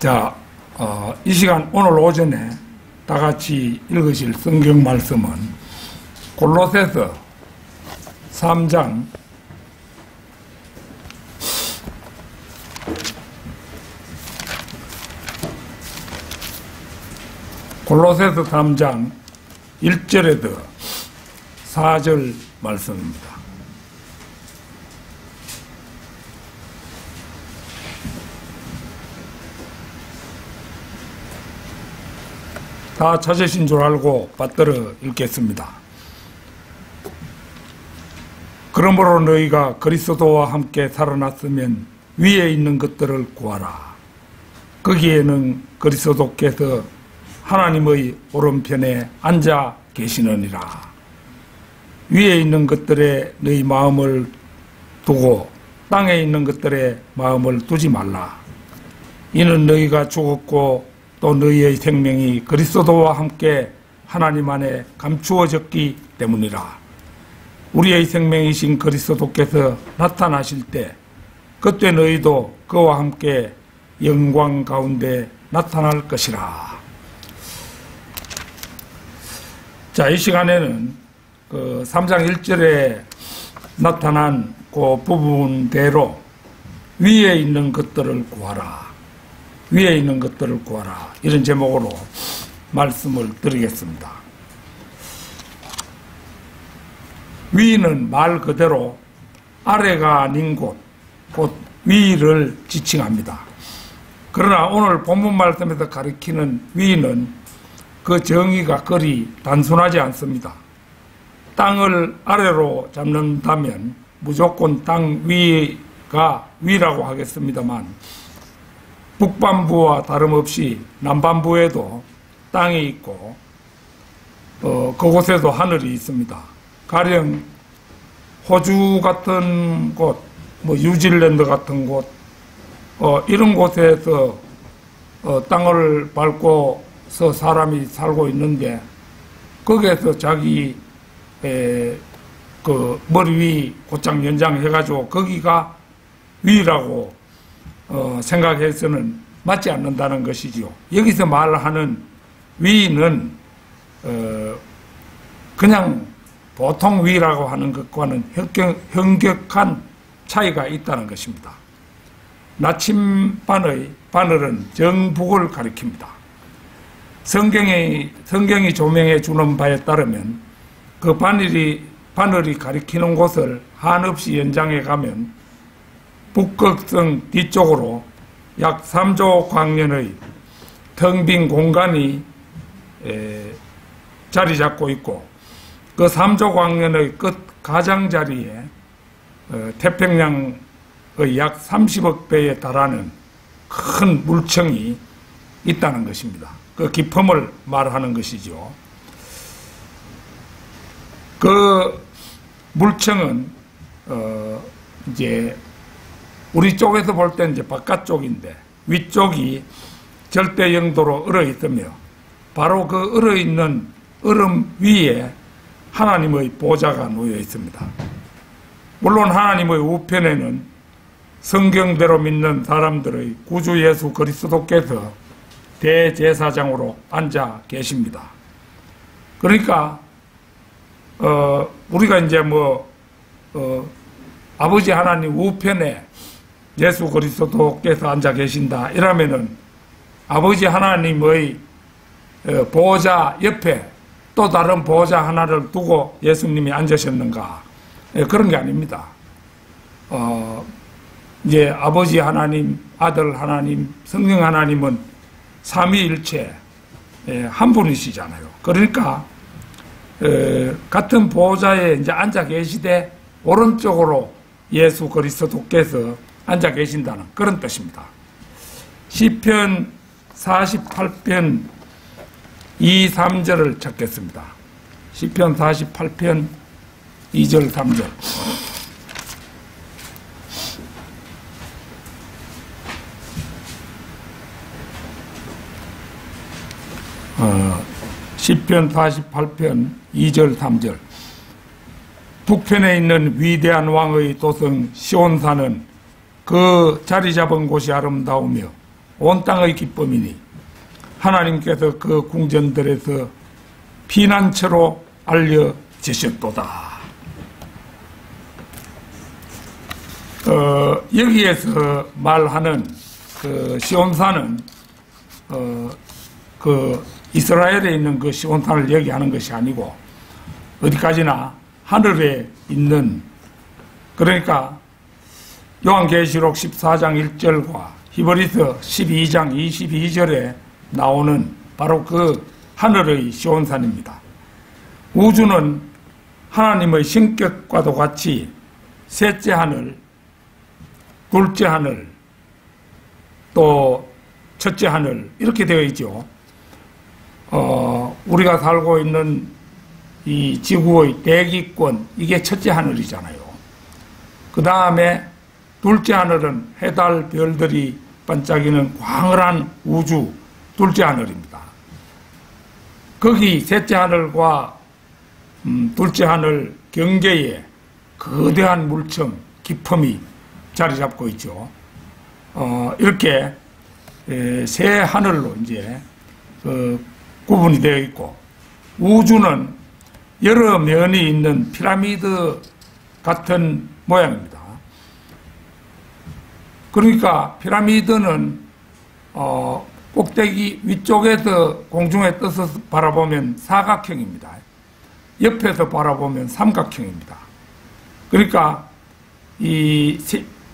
자, 이 시간 오늘 오전에 다 같이 읽으실 성경 말씀은 골로새서 3장 1절에서 4절 말씀입니다. 다 찾으신 줄 알고 받들어 읽겠습니다. 그러므로 너희가 그리스도와 함께 살아났으면 위에 있는 것들을 구하라. 거기에는 그리스도께서 하나님의 오른편에 앉아 계시느니라. 위에 있는 것들에 너희 마음을 두고 땅에 있는 것들에 마음을 두지 말라. 이는 너희가 죽었고 또 너희의 생명이 그리스도와 함께 하나님 안에 감추어졌기 때문이라. 우리의 생명이신 그리스도께서 나타나실 때 그때 너희도 그와 함께 영광 가운데 나타날 것이라. 자, 이 시간에는 그 3장 1절에 나타난 그 부분대로 위에 있는 것들을 구하라. 위에 있는 것들을 구하라. 이런 제목으로 말씀을 드리겠습니다. 위는 말 그대로 아래가 아닌 곳, 곧 위를 지칭합니다. 그러나 오늘 본문 말씀에서 가리키는 위는 그 정의가 그리 단순하지 않습니다. 땅을 아래로 잡는다면 무조건 땅 위가 위라고 하겠습니다만 북반부와 다름없이 남반부에도 땅이 있고 그곳에도 하늘이 있습니다. 가령 호주 같은 곳, 뉴질랜드 같은 곳 이런 곳에서 땅을 밟고서 사람이 살고 있는데 거기에서 자기 그 머리 위 곧장 연장해가지고 거기가 위라고 생각해서는 맞지 않는다는 것이지요. 여기서 말하는 위는 그냥 보통 위라고 하는 것과는 현격한 차이가 있다는 것입니다. 나침반의 바늘은 정북을 가리킵니다. 성경이 조명해 주는 바에 따르면 그 바늘이 가리키는 곳을 한없이 연장해 가면 북극성 뒤쪽으로 약 3조 광년의 텅 빈 공간이 자리 잡고 있고 그 3조 광년의 끝 가장자리에 태평양의 약 30억 배에 달하는 큰 물청이 있다는 것입니다. 그 깊음을 말하는 것이죠. 그 물청은 이제 우리 쪽에서 볼 때는 이제 바깥쪽인데 위쪽이 절대 영도로 얼어 있으며 바로 그 얼어 있는 얼음 위에 하나님의 보좌가 놓여 있습니다. 물론 하나님의 우편에는 성경대로 믿는 사람들의 구주 예수 그리스도께서 대제사장으로 앉아 계십니다. 그러니까 우리가 이제 아버지 하나님 우편에 예수 그리스도께서 앉아 계신다 이러면은 아버지 하나님의 보호자 옆에 또 다른 보호자 하나를 두고 예수님이 앉으셨는가? 그런 게 아닙니다. 이제 아버지 하나님, 아들 하나님, 성령 하나님은 삼위일체 한 분이시잖아요. 그러니까 같은 보호자에 이제 앉아 계시되 오른쪽으로 예수 그리스도께서 앉아 계신다는 그런 뜻입니다. 시편 48편 2, 3절을 찾겠습니다. 시편 48편 2절, 3절. 시편 48편 2절, 3절. 북편에 있는 위대한 왕의 도성 시온산은 그 자리 잡은 곳이 아름다우며 온 땅의 기쁨이니 하나님께서 그 궁전들에서 피난처로 알려지셨도다. 여기에서 말하는 그 시온산은 그 이스라엘에 있는 그 시온산을 얘기하는 것이 아니고 어디까지나 하늘에 있는, 그러니까 요한계시록 14장 1절과 히브리서 12장 22절에 나오는 바로 그 하늘의 시온산입니다. 우주는 하나님의 신격과도 같이 셋째 하늘, 둘째 하늘, 또 첫째 하늘 이렇게 되어 있죠. 우리가 살고 있는 이 지구의 대기권, 이게 첫째 하늘이잖아요. 그 다음에 둘째 하늘은 해달, 별들이 반짝이는 광활한 우주, 둘째 하늘입니다. 거기 셋째 하늘과 둘째 하늘 경계에 거대한 물청, 기품이 자리 잡고 있죠. 이렇게 세 하늘로 이제 구분이 되어 있고, 우주는 여러 면이 있는 피라미드 같은 모양입니다. 그러니까 피라미드는 꼭대기 위쪽에서 공중에 떠서 바라보면 사각형입니다. 옆에서 바라보면 삼각형입니다. 그러니까 이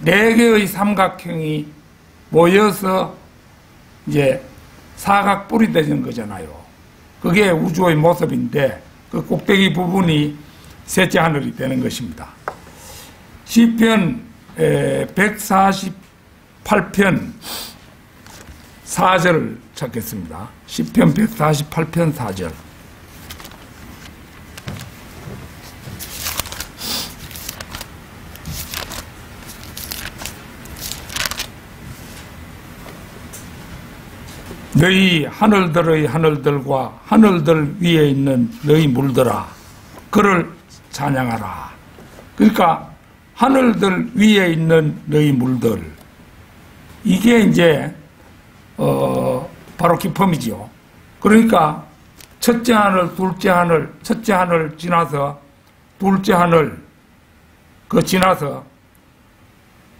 네 개의 삼각형이 모여서 이제 사각뿔이 되는 거잖아요. 그게 우주의 모습인데 그 꼭대기 부분이 셋째 하늘이 되는 것입니다. 시편 148편 4절을 찾겠습니다. 시편 148편 4절. 너희 하늘들의 하늘들과 하늘들 위에 있는 너희 물들아, 그를 찬양하라. 그러니까 하늘들 위에 있는 너희 물들, 이게 이제 바로 기품이죠. 그러니까 첫째 하늘, 둘째 하늘, 첫째 하늘 지나서 둘째 하늘 그 지나서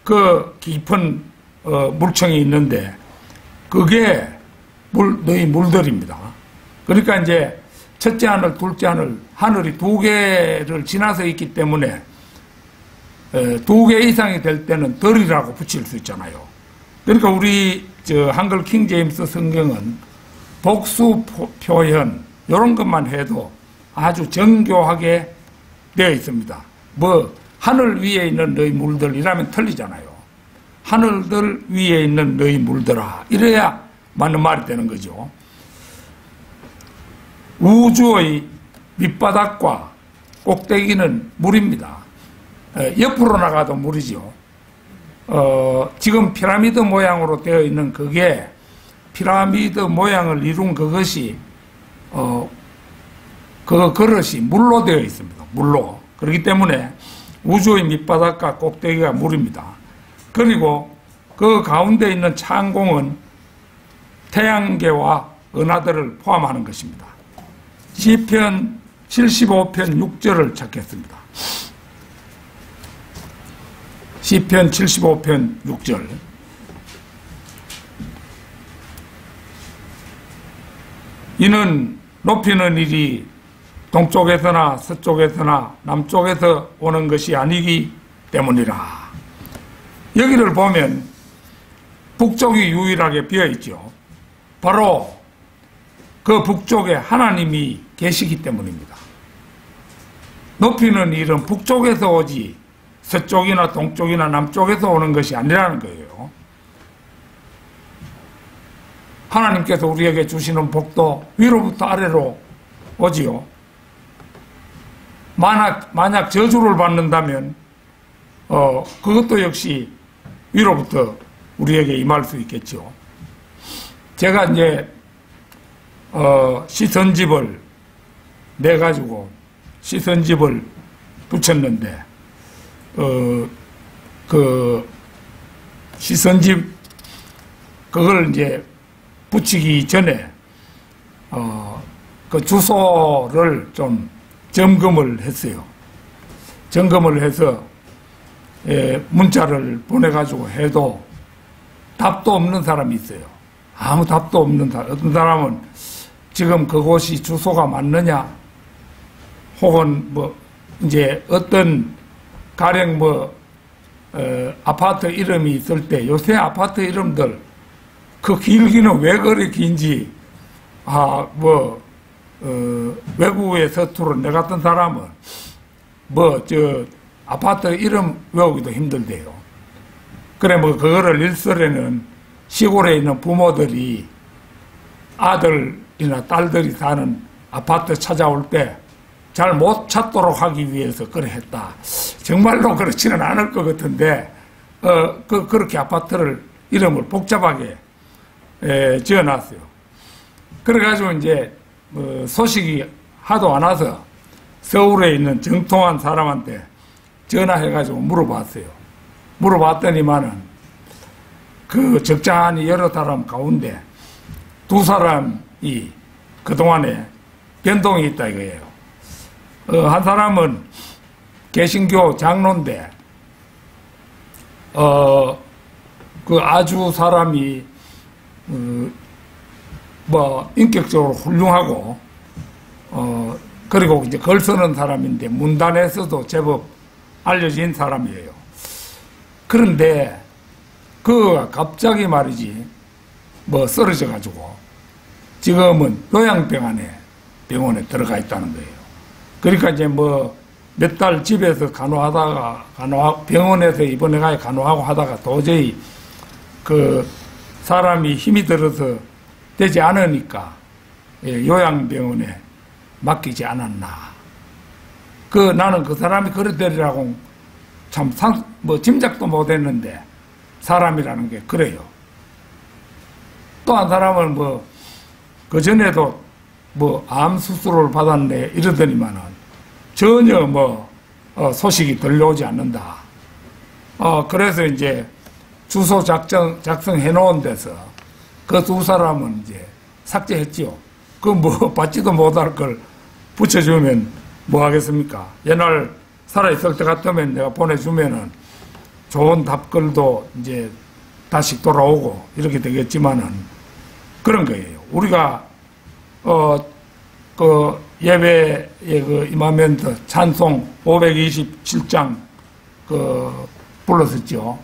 그 깊은 물청이 있는데 그게 너희 물들입니다. 그러니까 이제 첫째 하늘, 둘째 하늘, 하늘이 두 개를 지나서 있기 때문에 두 개 이상이 될 때는 덜이라고 붙일 수 있잖아요. 그러니까 우리 한글 킹 제임스 성경은 복수 표현 이런 것만 해도 아주 정교하게 되어 있습니다. 뭐 하늘 위에 있는 너희 물들 이라면 틀리잖아요. 하늘들 위에 있는 너희 물들아, 이래야 맞는 말이 되는 거죠. 우주의 밑바닥과 꼭대기는 물입니다. 옆으로 나가도 물이죠. 지금 피라미드 모양으로 되어 있는 그게 피라미드 모양을 이룬 그것이 그 그릇이 물로 되어 있습니다. 물로. 그렇기 때문에 우주의 밑바닥과 꼭대기가 물입니다. 그리고 그 가운데 있는 창공은 태양계와 은하들을 포함하는 것입니다. 시편 75편 6절을 찾겠습니다. 시편 75편 6절. 이는 높이는 일이 동쪽에서나 서쪽에서나 남쪽에서 오는 것이 아니기 때문이라. 여기를 보면 북쪽이 유일하게 비어있죠. 바로 그 북쪽에 하나님이 계시기 때문입니다. 높이는 일은 북쪽에서 오지 서쪽이나 동쪽이나 남쪽에서 오는 것이 아니라는 거예요. 하나님께서 우리에게 주시는 복도 위로부터 아래로 오지요. 만약 저주를 받는다면 그것도 역시 위로부터 우리에게 임할 수 있겠죠. 제가 이제 시선집을 내가지고 시선집을 붙였는데 그 시선집 그걸 이제 붙이기 전에 그 주소를 좀 점검을 했어요. 점검을 해서 문자를 보내가지고 해도 답도 없는 사람이 있어요. 아무 답도 없는 사람. 어떤 사람은 지금 그곳이 주소가 맞느냐, 혹은 뭐 이제 어떤 가령 뭐 아파트 이름이 있을 때 요새 아파트 이름들 그 길기는 왜 그리 긴지 외국에 서투른 내 같은 사람은 아파트 이름 외우기도 힘들대요. 그래 뭐 그거를 일설에는 시골에 있는 부모들이 아들이나 딸들이 사는 아파트 찾아올 때 잘 못 찾도록 하기 위해서 그래 했다. 정말로 그렇지는 않을 것 같은데 그렇게 아파트를 이름을 복잡하게 지어놨어요. 그래가지고 이제 소식이 하도 안 와서 서울에 있는 정통한 사람한테 전화해가지고 물어봤어요. 물어봤더니만은 그 적잖이 여러 사람 가운데 두 사람이 그동안에 변동이 있다 이거예요. 한 사람은 개신교 장로인데 그 아주 사람이 인격적으로 훌륭하고 그리고 이제 글 쓰는 사람인데 문단에서도 제법 알려진 사람이에요. 그런데 그가 갑자기 말이지 쓰러져 가지고 지금은 요양병원에 들어가 있다는 거예요. 그러니까 이제 몇 달 집에서 간호하다가 병원에서 입원해가 간호하고 하다가 도저히 그 사람이 힘이 들어서 되지 않으니까 요양병원에 맡기지 않았나. 나는 그 사람이 그러더라고 참 짐작도 못했는데 사람이라는 게 그래요. 또 한 사람은 그 전에도 암 수술을 받았네 이러더니만은 전혀 소식이 들려오지 않는다. 그래서 이제 주소 작성해 놓은 데서 그 두 사람은 이제 삭제했지요. 받지도 못할 걸 붙여주면 뭐 하겠습니까? 옛날 살아있을 때 같으면 내가 보내주면은 좋은 답글도 이제 다시 돌아오고 이렇게 되겠지만은 그런 거예요. 우리가 예배에 임하면서 찬송 527장 불렀었죠.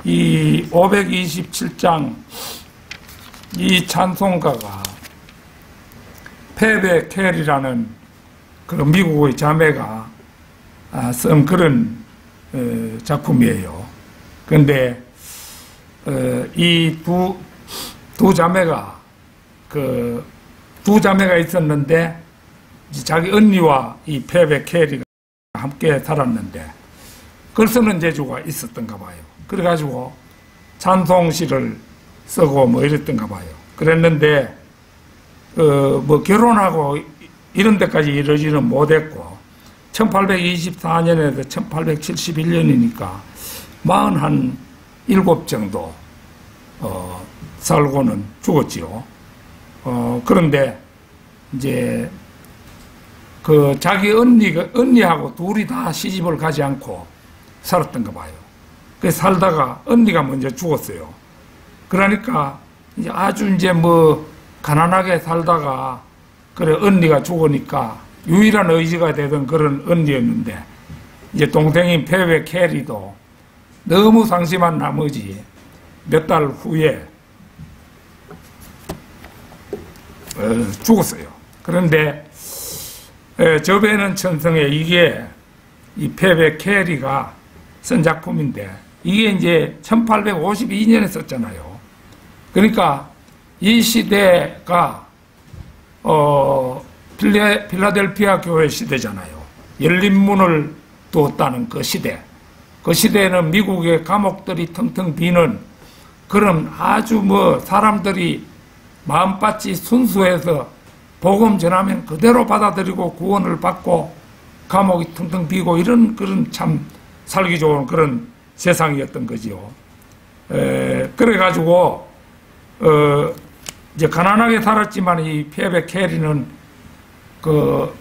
이 527장 이 찬송가가 페베 켈이라는 그 미국의 자매가 쓴 그런 작품이에요. 그런데 이 두 자매가 두 자매가 있었는데 자기 언니와 이 페베 켈이가 함께 살았는데 글 쓰는 재주가 있었던가 봐요. 그래가지고 찬송시를 쓰고 이랬던가 봐요. 그랬는데 결혼하고 이런 데까지 이르지는 못했고 1824년에서 1871년이니까 47 정도 살고는 죽었지요. 그런데 이제 자기 언니하고 둘이 다 시집을 가지 않고 살았던가 봐요. 살다가 언니가 먼저 죽었어요. 그러니까 이제 아주 이제 가난하게 살다가 언니가 죽으니까 유일한 의지가 되던 그런 언니였는데 이제 동생인 페베 캐리도 너무 상심한 나머지 몇 달 후에 죽었어요. 그런데 저배는 천성에 이게 이 페베 캐리가 쓴 작품인데 이게 이제 1852년에 썼잖아요. 그러니까 이 시대가 필라델피아 교회 시대잖아요. 열린 문을 두었다는 그 시대. 그 시대에는 미국의 감옥들이 텅텅 비는 그런 아주 사람들이 마음밭이 순수해서 복음 전하면 그대로 받아들이고 구원을 받고 감옥이 텅텅 비고 이런 그런 참 살기 좋은 그런 세상이었던 거지요. 그래가지고 이제 가난하게 살았지만 이 페베 캐리는 그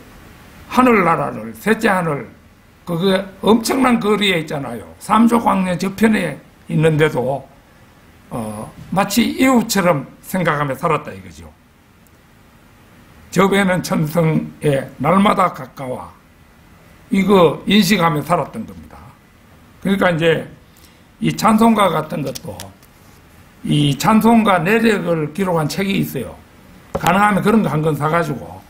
하늘나라를, 셋째 하늘, 그게 엄청난 거리에 있잖아요. 삼조광년 저편에 있는데도 마치 이웃처럼 생각하며 살았다 이거죠. 저 배는 천성에 날마다 가까워 이거 인식하며 살았던 겁니다. 그러니까 이제 이 찬송가 같은 것도 이 찬송가 내력을 기록한 책이 있어요. 가능하면 그런 거 한 권 사가지고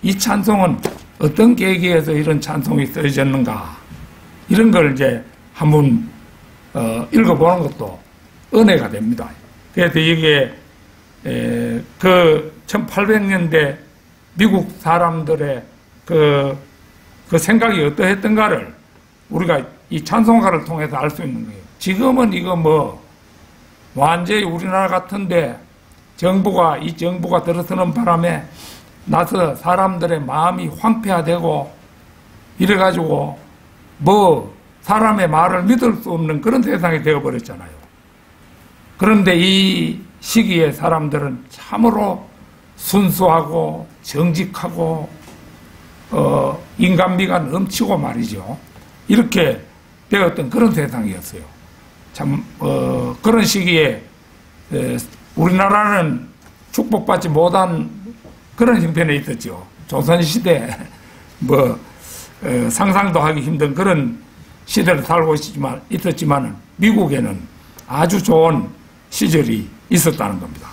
이 찬송은 어떤 계기에서 이런 찬송이 쓰여졌는가 이런 걸 이제 한번 읽어보는 것도 은혜가 됩니다. 그래서 이게 그 1800년대 미국 사람들의 그 생각이 어떠했던가를 우리가 이 찬송가를 통해서 알 수 있는 거예요. 지금은 이거 뭐 완전히 우리나라 같은데 이 정부가 들어서는 바람에 나서 사람들의 마음이 황폐화되고 이래가지고 뭐 사람의 말을 믿을 수 없는 그런 세상이 되어버렸잖아요. 그런데 이 시기에 사람들은 참으로 순수하고 정직하고 인간미가 넘치고 말이죠. 이렇게 되었던 그런 세상이었어요. 참 그런 시기에 우리나라는 축복받지 못한 그런 형편에 있었죠. 조선시대 뭐 상상도 하기 힘든 그런 시대를 살고 있었지만 미국에는 아주 좋은 시절이 있었다는 겁니다.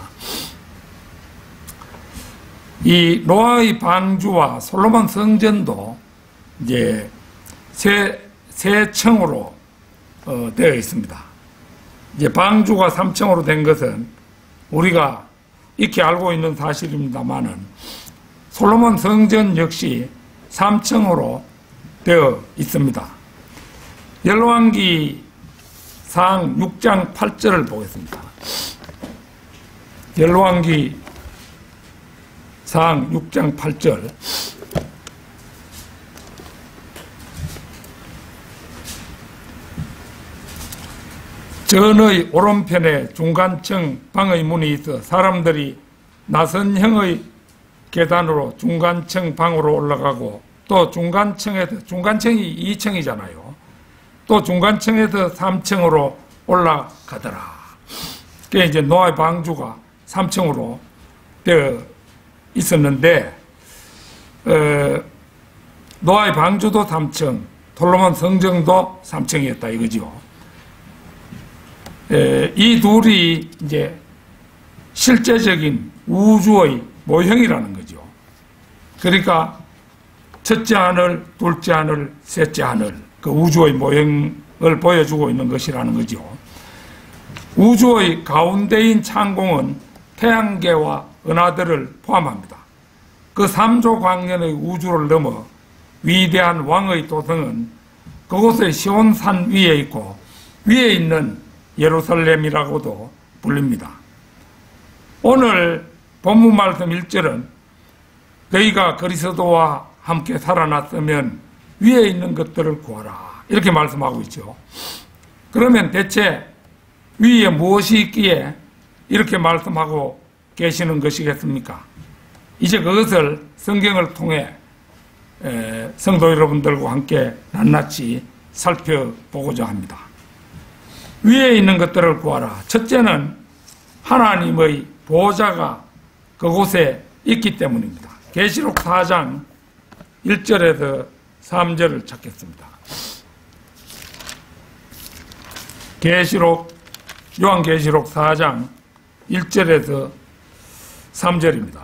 이 노아의 방주와 솔로몬 성전도 이제 세 층으로 되어 있습니다. 이제 방주가 3층으로 된 것은 우리가 익히 알고 있는 사실입니다만은 솔로몬 성전 역시 3층으로 되어 있습니다. 열왕기상 6장 8절을 보겠습니다. 열왕기상 6장 8절. 전의 오른편에 중간층 방의 문이 있어 사람들이 나선형의 계단으로 중간층 방으로 올라가고 또 중간층이 2층이잖아요. 또 중간층에서 3층으로 올라가더라. 그게 이제 노아의 방주가 3층으로 되어 있었는데 노아의 방주도 3층, 솔로몬 성전도 3층이었다 이거죠. 이 둘이 이제 실제적인 우주의 모형이라는 거죠. 그러니까 첫째 하늘, 둘째 하늘, 셋째 하늘, 그 우주의 모형을 보여주고 있는 것이라는 거죠. 우주의 가운데인 창공은 태양계와 은하들을 포함합니다. 그 3조 광년의 우주를 넘어 위대한 왕의 도성은 그곳의 시온산 위에 있고 위에 있는 예루살렘이라고도 불립니다. 오늘 본문 말씀 1절은 너희가 그리스도와 함께 살아났으면 위에 있는 것들을 구하라 이렇게 말씀하고 있죠. 그러면 대체 위에 무엇이 있기에 이렇게 말씀하고 계시는 것이겠습니까? 이제 그것을 성경을 통해 성도 여러분들과 함께 낱낱이 살펴보고자 합니다. 위에 있는 것들을 구하라. 첫째는 하나님의 보좌가 그곳에 있기 때문입니다. 계시록 4장 1절에서 3절을 찾겠습니다. 요한계시록 4장 1절에서 3절입니다.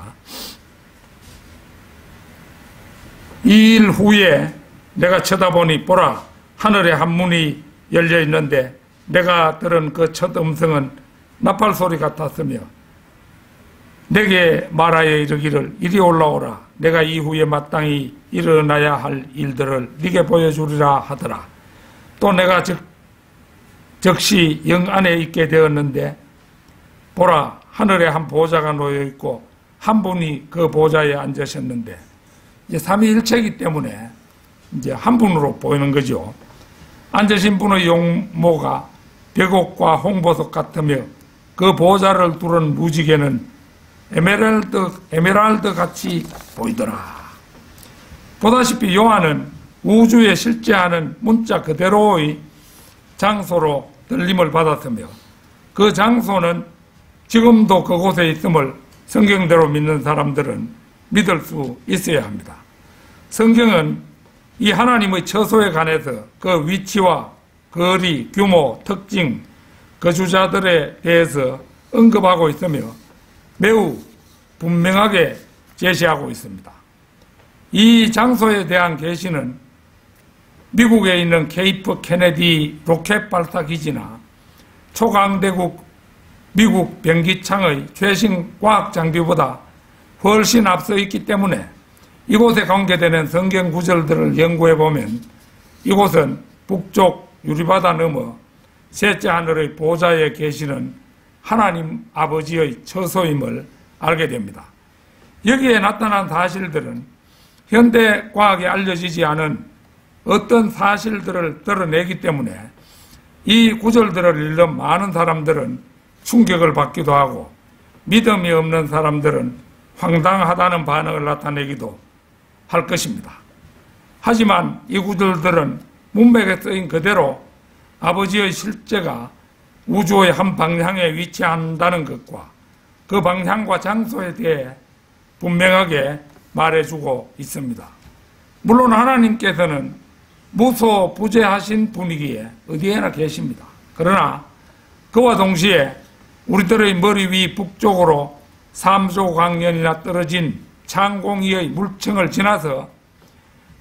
이 일 후에 내가 쳐다보니 보라 하늘에 한 문이 열려 있는데 내가 들은 그 첫 음성은 나팔 소리 같았으며 내게 말하여 이르기를 이리 올라오라 내가 이후에 마땅히 일어나야 할 일들을 네게 보여주리라 하더라. 또 내가 즉시 영 안에 있게 되었는데 보라 하늘에 한 보좌가 놓여 있고 한 분이 그 보좌에 앉으셨는데 이제 삼위일체이기 때문에 이제 한 분으로 보이는 거죠. 앉으신 분의 용모가 벽옥과 홍보석 같으며 그 보좌를 두른 무지개는 에메랄드 같이 보이더라. 보다시피 요한은 우주에 실제하는 문자 그대로의 장소로 들림을 받았으며 그 장소는 지금도 그곳에 있음을 성경대로 믿는 사람들은 믿을 수 있어야 합니다. 성경은 이 하나님의 처소에 관해서 그 위치와 거리, 규모, 특징, 거주자들에 대해서 언급하고 있으며 매우 분명하게 제시하고 있습니다. 이 장소에 대한 계시는 미국에 있는 케이프 케네디 로켓 발사 기지나 초강대국 미국 병기창의 최신 과학 장비보다 훨씬 앞서 있기 때문에 이곳에 관계되는 성경 구절들을 연구해 보면 이곳은 북쪽 유리바다 너머 셋째 하늘의 보좌에 계시는 하나님 아버지의 처소임을 알게 됩니다. 여기에 나타난 사실들은 현대 과학에 알려지지 않은 어떤 사실들을 드러내기 때문에 이 구절들을 읽는 많은 사람들은 충격을 받기도 하고 믿음이 없는 사람들은 황당하다는 반응을 나타내기도 할 것입니다. 하지만 이 구절들은 문맥에 쓰인 그대로 아버지의 실제가 우주의 한 방향에 위치한다는 것과 그 방향과 장소에 대해 분명하게 말해주고 있습니다. 물론 하나님께서는 무소부재하신 분이기에 어디에나 계십니다. 그러나 그와 동시에 우리들의 머리 위 북쪽으로 3조 광년이나 떨어진 창공위의 물층을 지나서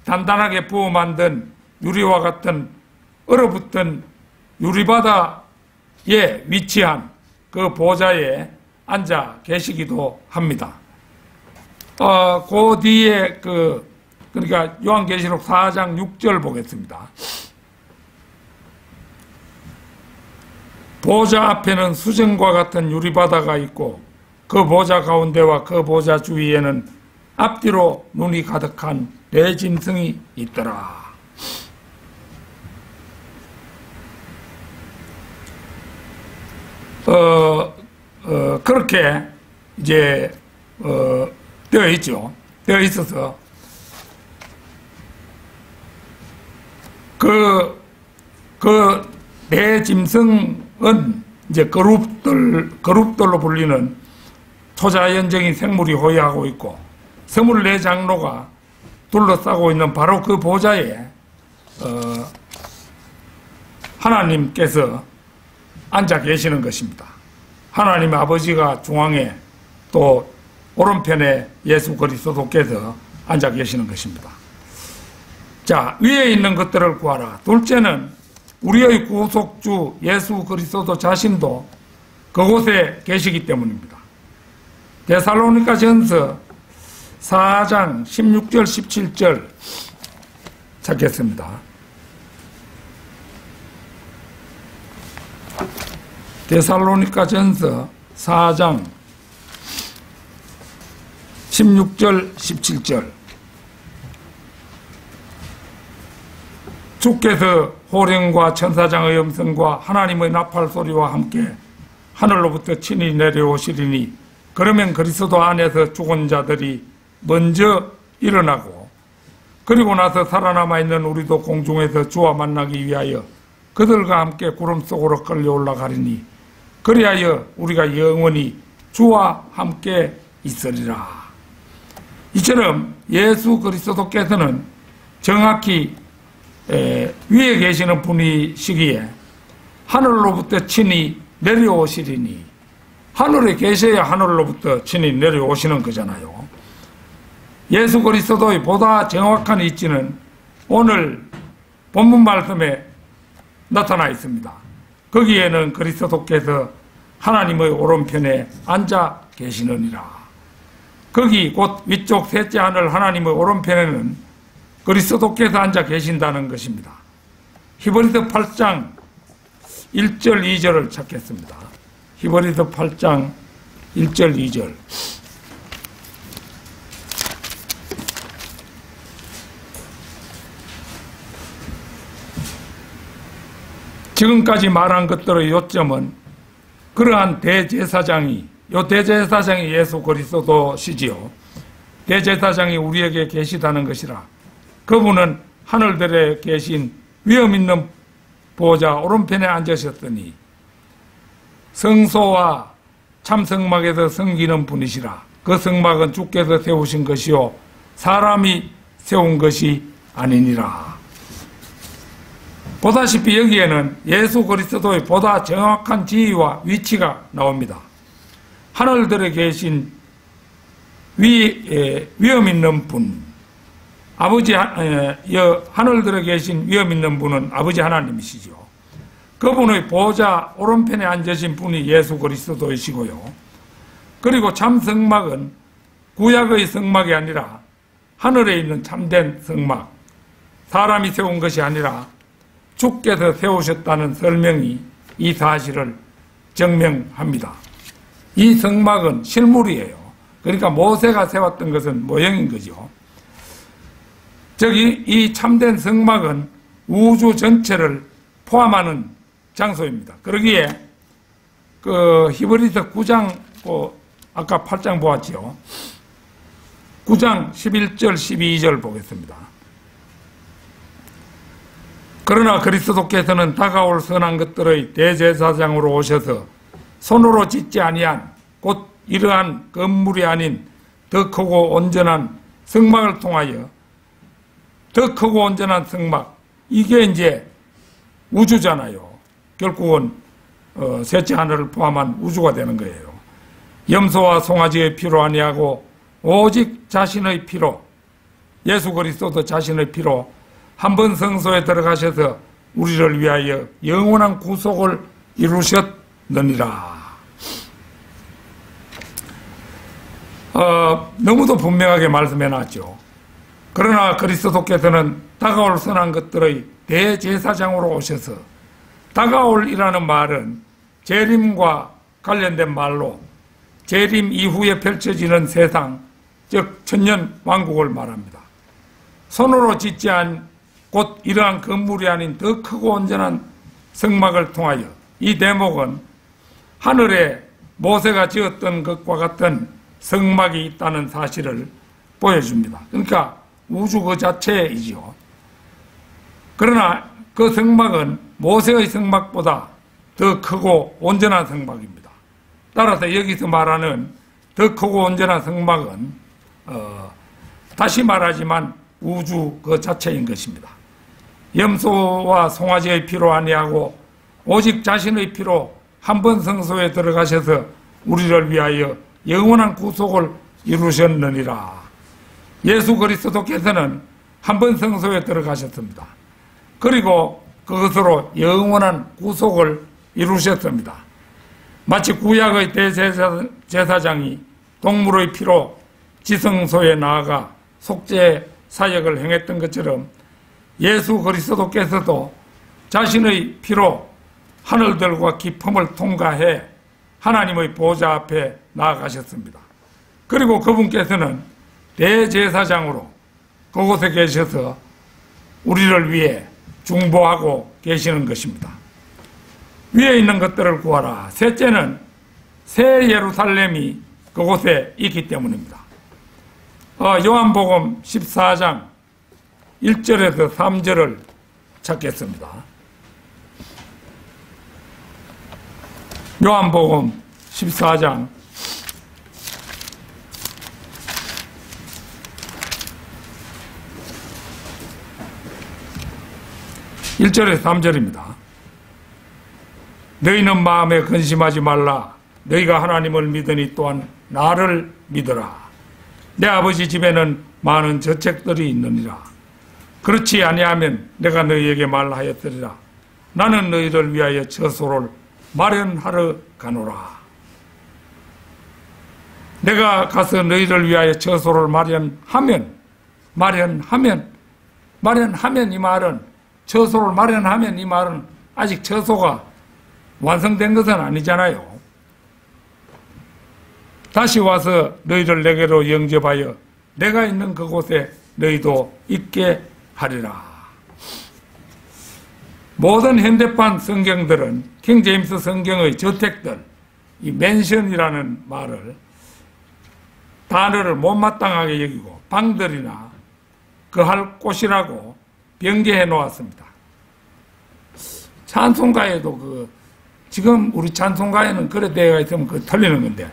단단하게 부어 만든 유리와 같은 얼어붙은 유리바다에 위치한 그 보좌에 앉아 계시기도 합니다. 그 뒤에 그러니까 요한계시록 4장 6절 보겠습니다. 보좌 앞에는 수정과 같은 유리바다가 있고 그 보좌 가운데와 그 보좌 주위에는 앞뒤로 눈이 가득한 네 짐승이 있더라. 그렇게 이제 되어 있죠. 되어 있어서 그 네 짐승은 이제 그룹들로 불리는 초자연적인 생물이 호위하고 있고 24장로가 둘러싸고 있는 바로 그 보좌에 하나님께서 앉아 계시는 것입니다. 하나님 아버지가 중앙에 또 오른편에 예수 그리스도께서 앉아 계시는 것입니다. 자, 위에 있는 것들을 구하라. 둘째는 우리의 구속주 예수 그리스도 자신도 그곳에 계시기 때문입니다. 데살로니가 전서 4장 16절 17절 찾겠습니다. 데살로니가 전서 4장 16절 17절 주께서 호령과 천사장의 음성과 하나님의 나팔 소리와 함께 하늘로부터 친히 내려오시리니 그러면 그리스도 안에서 죽은 자들이 먼저 일어나고 그리고 나서 살아남아 있는 우리도 공중에서 주와 만나기 위하여 그들과 함께 구름 속으로 끌려 올라가리니 그리하여 우리가 영원히 주와 함께 있으리라. 이처럼 예수 그리스도께서는 정확히 위에 계시는 분이시기에 하늘로부터 친히 내려오시리니 하늘에 계셔야 하늘로부터 친히 내려오시는 거잖아요. 예수 그리스도의 보다 정확한 위치는 오늘 본문 말씀에 나타나 있습니다. 거기에는 그리스도께서 하나님의 오른편에 앉아 계시느니라. 거기 곧 위쪽 셋째 하늘 하나님의 오른편에는 그리스도께서 앉아 계신다는 것입니다. 히브리서 8장 1절 2절을 찾겠습니다. 히브리서 8장 1절 2절 지금까지 말한 것들의 요점은 그러한 대제사장이, 요 대제사장이 예수 그리스도시지요. 대제사장이 우리에게 계시다는 것이라. 그분은 하늘들에 계신 위엄 있는 보호자 오른편에 앉으셨더니 성소와 참성막에서 섬기는 분이시라. 그 성막은 주께서 세우신 것이요 사람이 세운 것이 아니니라. 보다시피 여기에는 예수 그리스도의 보다 정확한 지위와 위치가 나옵니다. 하늘들에 계신 위엄 있는 분, 하늘들에 계신 위엄 있는 분은 아버지 하나님이시죠. 그분의 보호자 오른편에 앉으신 분이 예수 그리스도이시고요. 그리고 참 성막은 구약의 성막이 아니라 하늘에 있는 참된 성막, 사람이 세운 것이 아니라 주께서 세우셨다는 설명이 이 사실을 증명합니다. 이 성막은 실물이에요. 그러니까 모세가 세웠던 것은 모형인 거죠. 즉 이 참된 성막은 우주 전체를 포함하는 장소입니다. 그러기에 그 히브리서 9장, 아까 8장 보았죠. 9장 11절 12절 보겠습니다. 그러나 그리스도께서는 다가올 선한 것들의 대제사장으로 오셔서 손으로 짓지 아니한 곧 이러한 건물이 아닌 더 크고 온전한 성막을 통하여, 더 크고 온전한 성막, 이게 이제 우주잖아요. 결국은 셋째 하늘을 포함한 우주가 되는 거예요. 염소와 송아지의 피로 아니하고 오직 자신의 피로, 예수 그리스도도 자신의 피로 한 번 성소에 들어가셔서 우리를 위하여 영원한 구속을 이루셨느니라. 너무도 분명하게 말씀해놨죠. 그러나 그리스도께서는 다가올 선한 것들의 대제사장으로 오셔서, 다가올이라는 말은 재림과 관련된 말로 재림 이후에 펼쳐지는 세상, 즉 천년 왕국을 말합니다. 손으로 짓지 않은 곧 이러한 건물이 아닌 더 크고 온전한 성막을 통하여, 이 대목은 하늘에 모세가 지었던 것과 같은 성막이 있다는 사실을 보여줍니다. 그러니까 우주 그 자체이지요. 그러나 그 성막은 모세의 성막보다 더 크고 온전한 성막입니다. 따라서 여기서 말하는 더 크고 온전한 성막은 다시 말하지만 우주 그 자체인 것입니다. 염소와 송아지의 피로 아니하고 오직 자신의 피로 한 번 성소에 들어가셔서 우리를 위하여 영원한 구속을 이루셨느니라. 예수 그리스도께서는 한 번 성소에 들어가셨습니다. 그리고 그것으로 영원한 구속을 이루셨습니다. 마치 구약의 대제사장이 동물의 피로 지성소에 나아가 속죄 사역을 행했던 것처럼 예수 그리스도께서도 자신의 피로 하늘들과 깊음을 통과해 하나님의 보좌 앞에 나아가셨습니다. 그리고 그분께서는 대제사장으로 그곳에 계셔서 우리를 위해 중보하고 계시는 것입니다. 위에 있는 것들을 구하라. 셋째는 새 예루살렘이 그곳에 있기 때문입니다. 요한복음 14장 1절에서 3절을 찾겠습니다. 요한복음 14장 1절에서 3절입니다. 너희는 마음에 근심하지 말라. 너희가 하나님을 믿으니 또한 나를 믿으라. 내 아버지 집에는 많은 저택들이 있느니라. 그렇지 아니하면 내가 너희에게 말하였으리라. 나는 너희를 위하여 처소를 마련하러 가노라. 내가 가서 너희를 위하여 처소를 마련하면 이 말은, 처소를 마련하면 이 말은 아직 처소가 완성된 것은 아니잖아요. 다시 와서 너희를 내게로 영접하여 내가 있는 그곳에 너희도 있게 하리라. 모든 현대판 성경들은 킹제임스 성경의 저택들, 이 맨션이라는 말을 단어를 못마땅하게 여기고 방들이나 거할 곳이라고 변개해 놓았습니다. 찬송가에도 지금 우리 찬송가에는 그래 되어 있으면 틀리는 건데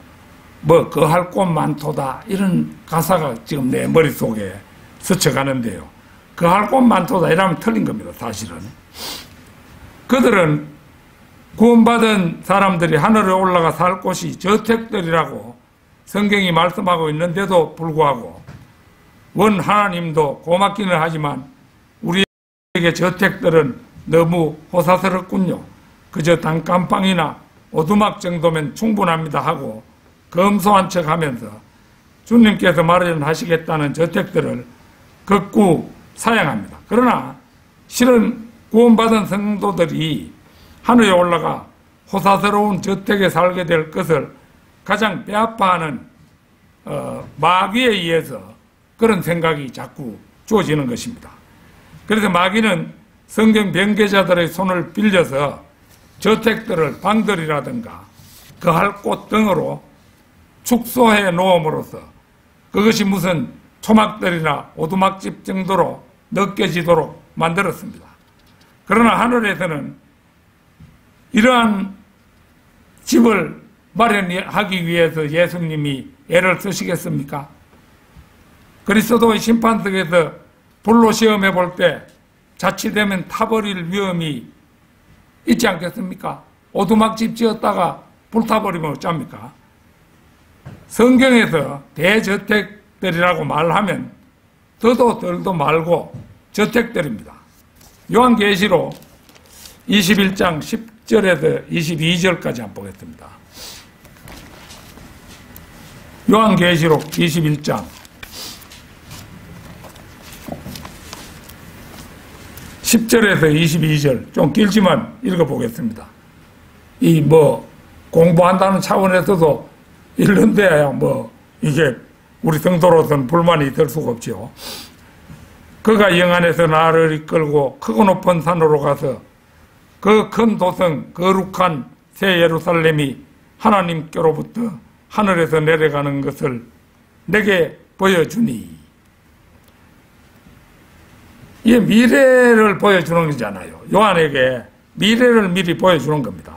뭐 거할 곳 많도다 이런 가사가 지금 내 머릿속에 스쳐가는데요. 거할 곳 많도다 이러면 틀린 겁니다. 사실은 그들은 구원받은 사람들이 하늘에 올라가 살 곳이 저택들이라고 성경이 말씀하고 있는데도 불구하고 원 하나님도 고맙기는 하지만 우리에게 저택들은 너무 호사스럽군요. 그저 단칸방이나 오두막 정도면 충분합니다 하고 검소한 척하면서 주님께서 마련하시겠다는 저택들을 극구 사양합니다. 그러나 실은 구원받은 성도들이 하늘에 올라가 호사스러운 저택에 살게 될 것을 가장 배아파하는 마귀에 의해서 그런 생각이 자꾸 주어지는 것입니다. 그래서 마귀는 성경 변개자들의 손을 빌려서 저택들을 방들이라든가 거할 곳 등으로 축소해 놓음으로써 그것이 무슨 초막들이나 오두막집 정도로 느껴지도록 만들었습니다. 그러나 하늘에서는 이러한 집을 마련하기 위해서 예수님이 애를 쓰시겠습니까? 그리스도의 심판석에서 불로 시험해 볼 때 자칫되면 타버릴 위험이 있지 않겠습니까? 오두막집 지었다가 불타버리면 어쩝니까? 성경에서 대저택들이라고 말하면 더도 덜도 말고 저택들입니다. 요한계시록 21장 10절에서 22절까지 한번 보겠습니다. 요한계시록 21장 10절에서 22절 좀 길지만 읽어보겠습니다. 공부한다는 차원에서도 읽는데 이게 우리 성도로서는 불만이 있을 수가 없죠. 그가 영안에서 나를 이끌고 크고 높은 산으로 가서 그 큰 도성 거룩한 새 예루살렘이 하나님께로부터 하늘에서 내려가는 것을 내게 보여주니 이게 미래를 보여주는 거잖아요. 요한에게 미래를 미리 보여주는 겁니다.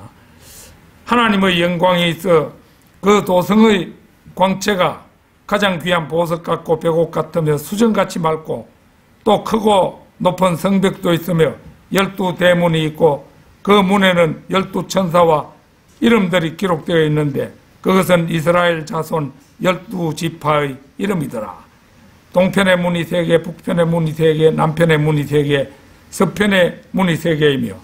하나님의 영광이 있어 그 도성의 광채가 가장 귀한 보석 같고 벽옥 같으며 수정같이 맑고 또 크고 높은 성벽도 있으며 12대문이 있고 그 문에는 12천사와 이름들이 기록되어 있는데 그것은 이스라엘 자손 12지파의 이름이더라. 동편의 문이 3개, 북편의 문이 3개, 남편의 문이 3개, 서편의 문이 3개이며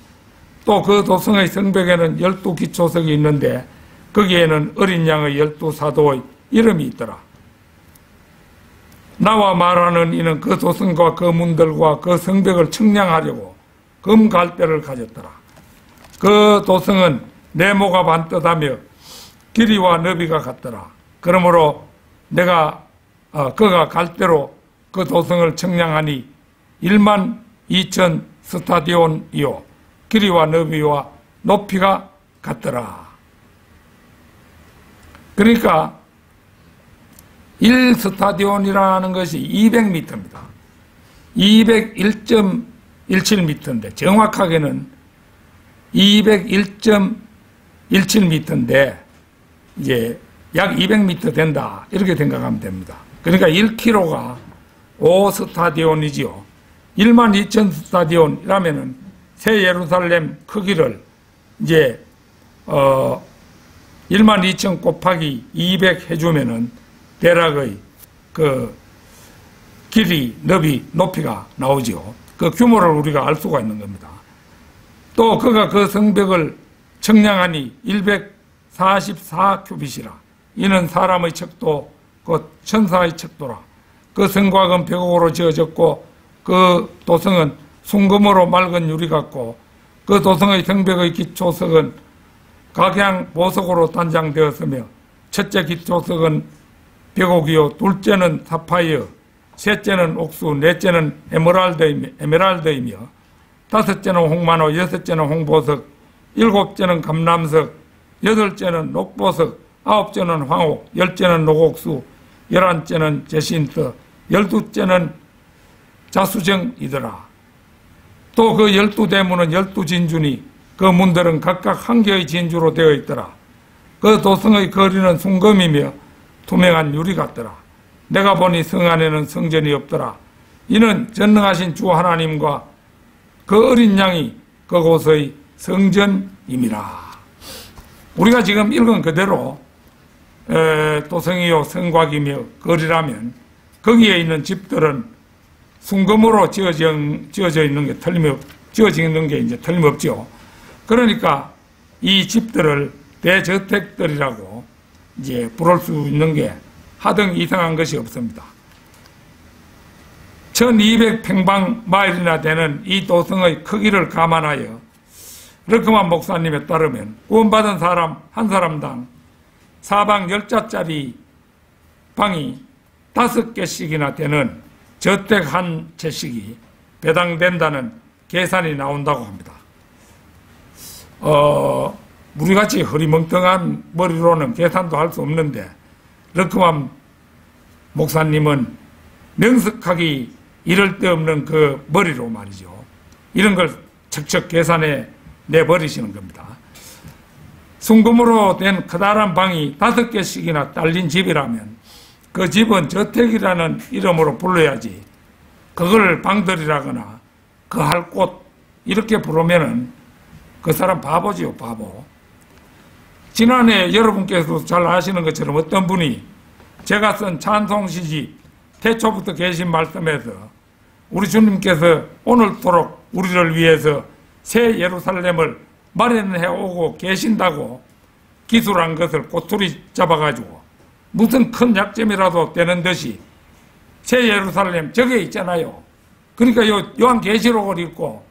또 그 도성의 성벽에는 12기초석이 있는데 거기에는 어린 양의 12사도의 이름이 있더라. 나와 말하는 이는 그 도성과 그 문들과 그 성벽을 청량하려고 금갈대를 가졌더라. 그 도성은 네모가 반듯하며 길이와 너비가 같더라. 그러므로 내가 그가 갈대로 그 도성을 청량하니 12,000 스타디온이요 길이와 너비와 높이가 같더라. 그러니까 1스타디온이라는 것이 200m입니다. 201.17m인데 정확하게는 201.17m인데 이제 약 200m 된다 이렇게 생각하면 됩니다. 그러니까 1km가 5스타디온이지요. 12,000 스타디온이라면은 새 예루살렘 크기를 이제 12,000 곱하기 200 해주면은 대략의 그 길이, 너비, 높이가 나오죠. 그 규모를 우리가 알 수가 있는 겁니다. 또 그가 그 성벽을 청량하니 144큐빗이라. 이는 사람의 척도 곧 천사의 척도라. 그 성곽은 금 벽옥으로 지어졌고 그 도성은 순금으로 맑은 유리 같고 그 도성의 성벽의 기초석은 각양 보석으로 단장되었으며 첫째 기초석은 벽옥이요 둘째는 사파이어 셋째는 옥수 넷째는 에메랄드이며 다섯째는 홍만호 여섯째는 홍보석 일곱째는 감람석 8째는 녹보석, 9째는 황옥, 10째는 노곡수, 11째는 제신터, 12째는 자수정이더라. 또 그 12대문은 12진주니 그 문들은 각각 한 개의 진주로 되어 있더라. 그 도성의 거리는 순금이며 투명한 유리 같더라. 내가 보니 성 안에는 성전이 없더라. 이는 전능하신 주 하나님과 그 어린 양이 그곳의 성전임이라. 우리가 지금 읽은 그대로 도성이요 성곽이며 거리라면 거기에 있는 집들은 순금으로 지어져 있는 게 지어져 있는 게 이제 틀림없죠. 그러니까 이 집들을 대저택들이라고 이제 부를 수 있는 게 하등 이상한 것이 없습니다. 1200평방마일이나 되는 이 도성의 크기를 감안하여 르크만 목사님에 따르면 구원받은 사람 한 사람당 사방 10자짜리 방이 5개씩이나 되는 저택 한 채씩이 배당된다는 계산이 나온다고 합니다. 우리같이 허리멍텅한 머리로는 계산도 할 수 없는데 르크만 목사님은 명석하기 이를 데 없는 그 머리로 말이죠. 이런 걸 척척 계산해 내버리시는 겁니다. 순금으로 된 커다란 방이 5개씩이나 딸린 집이라면 그 집은 저택이라는 이름으로 불러야지 그걸 방들이라거나 그 할 곳 이렇게 부르면은 그 사람 바보지요, 바보. 지난해 여러분께서도 잘 아시는 것처럼 어떤 분이 제가 쓴 찬송시집 태초부터 계신 말씀에서 우리 주님께서 오늘토록 우리를 위해서 새 예루살렘을 마련해 오고 계신다고 기술한 것을 꼬투리 잡아가지고 무슨 큰 약점이라도 되는 듯이 새 예루살렘 저게 있잖아요. 그러니까 요한계시록을 읽고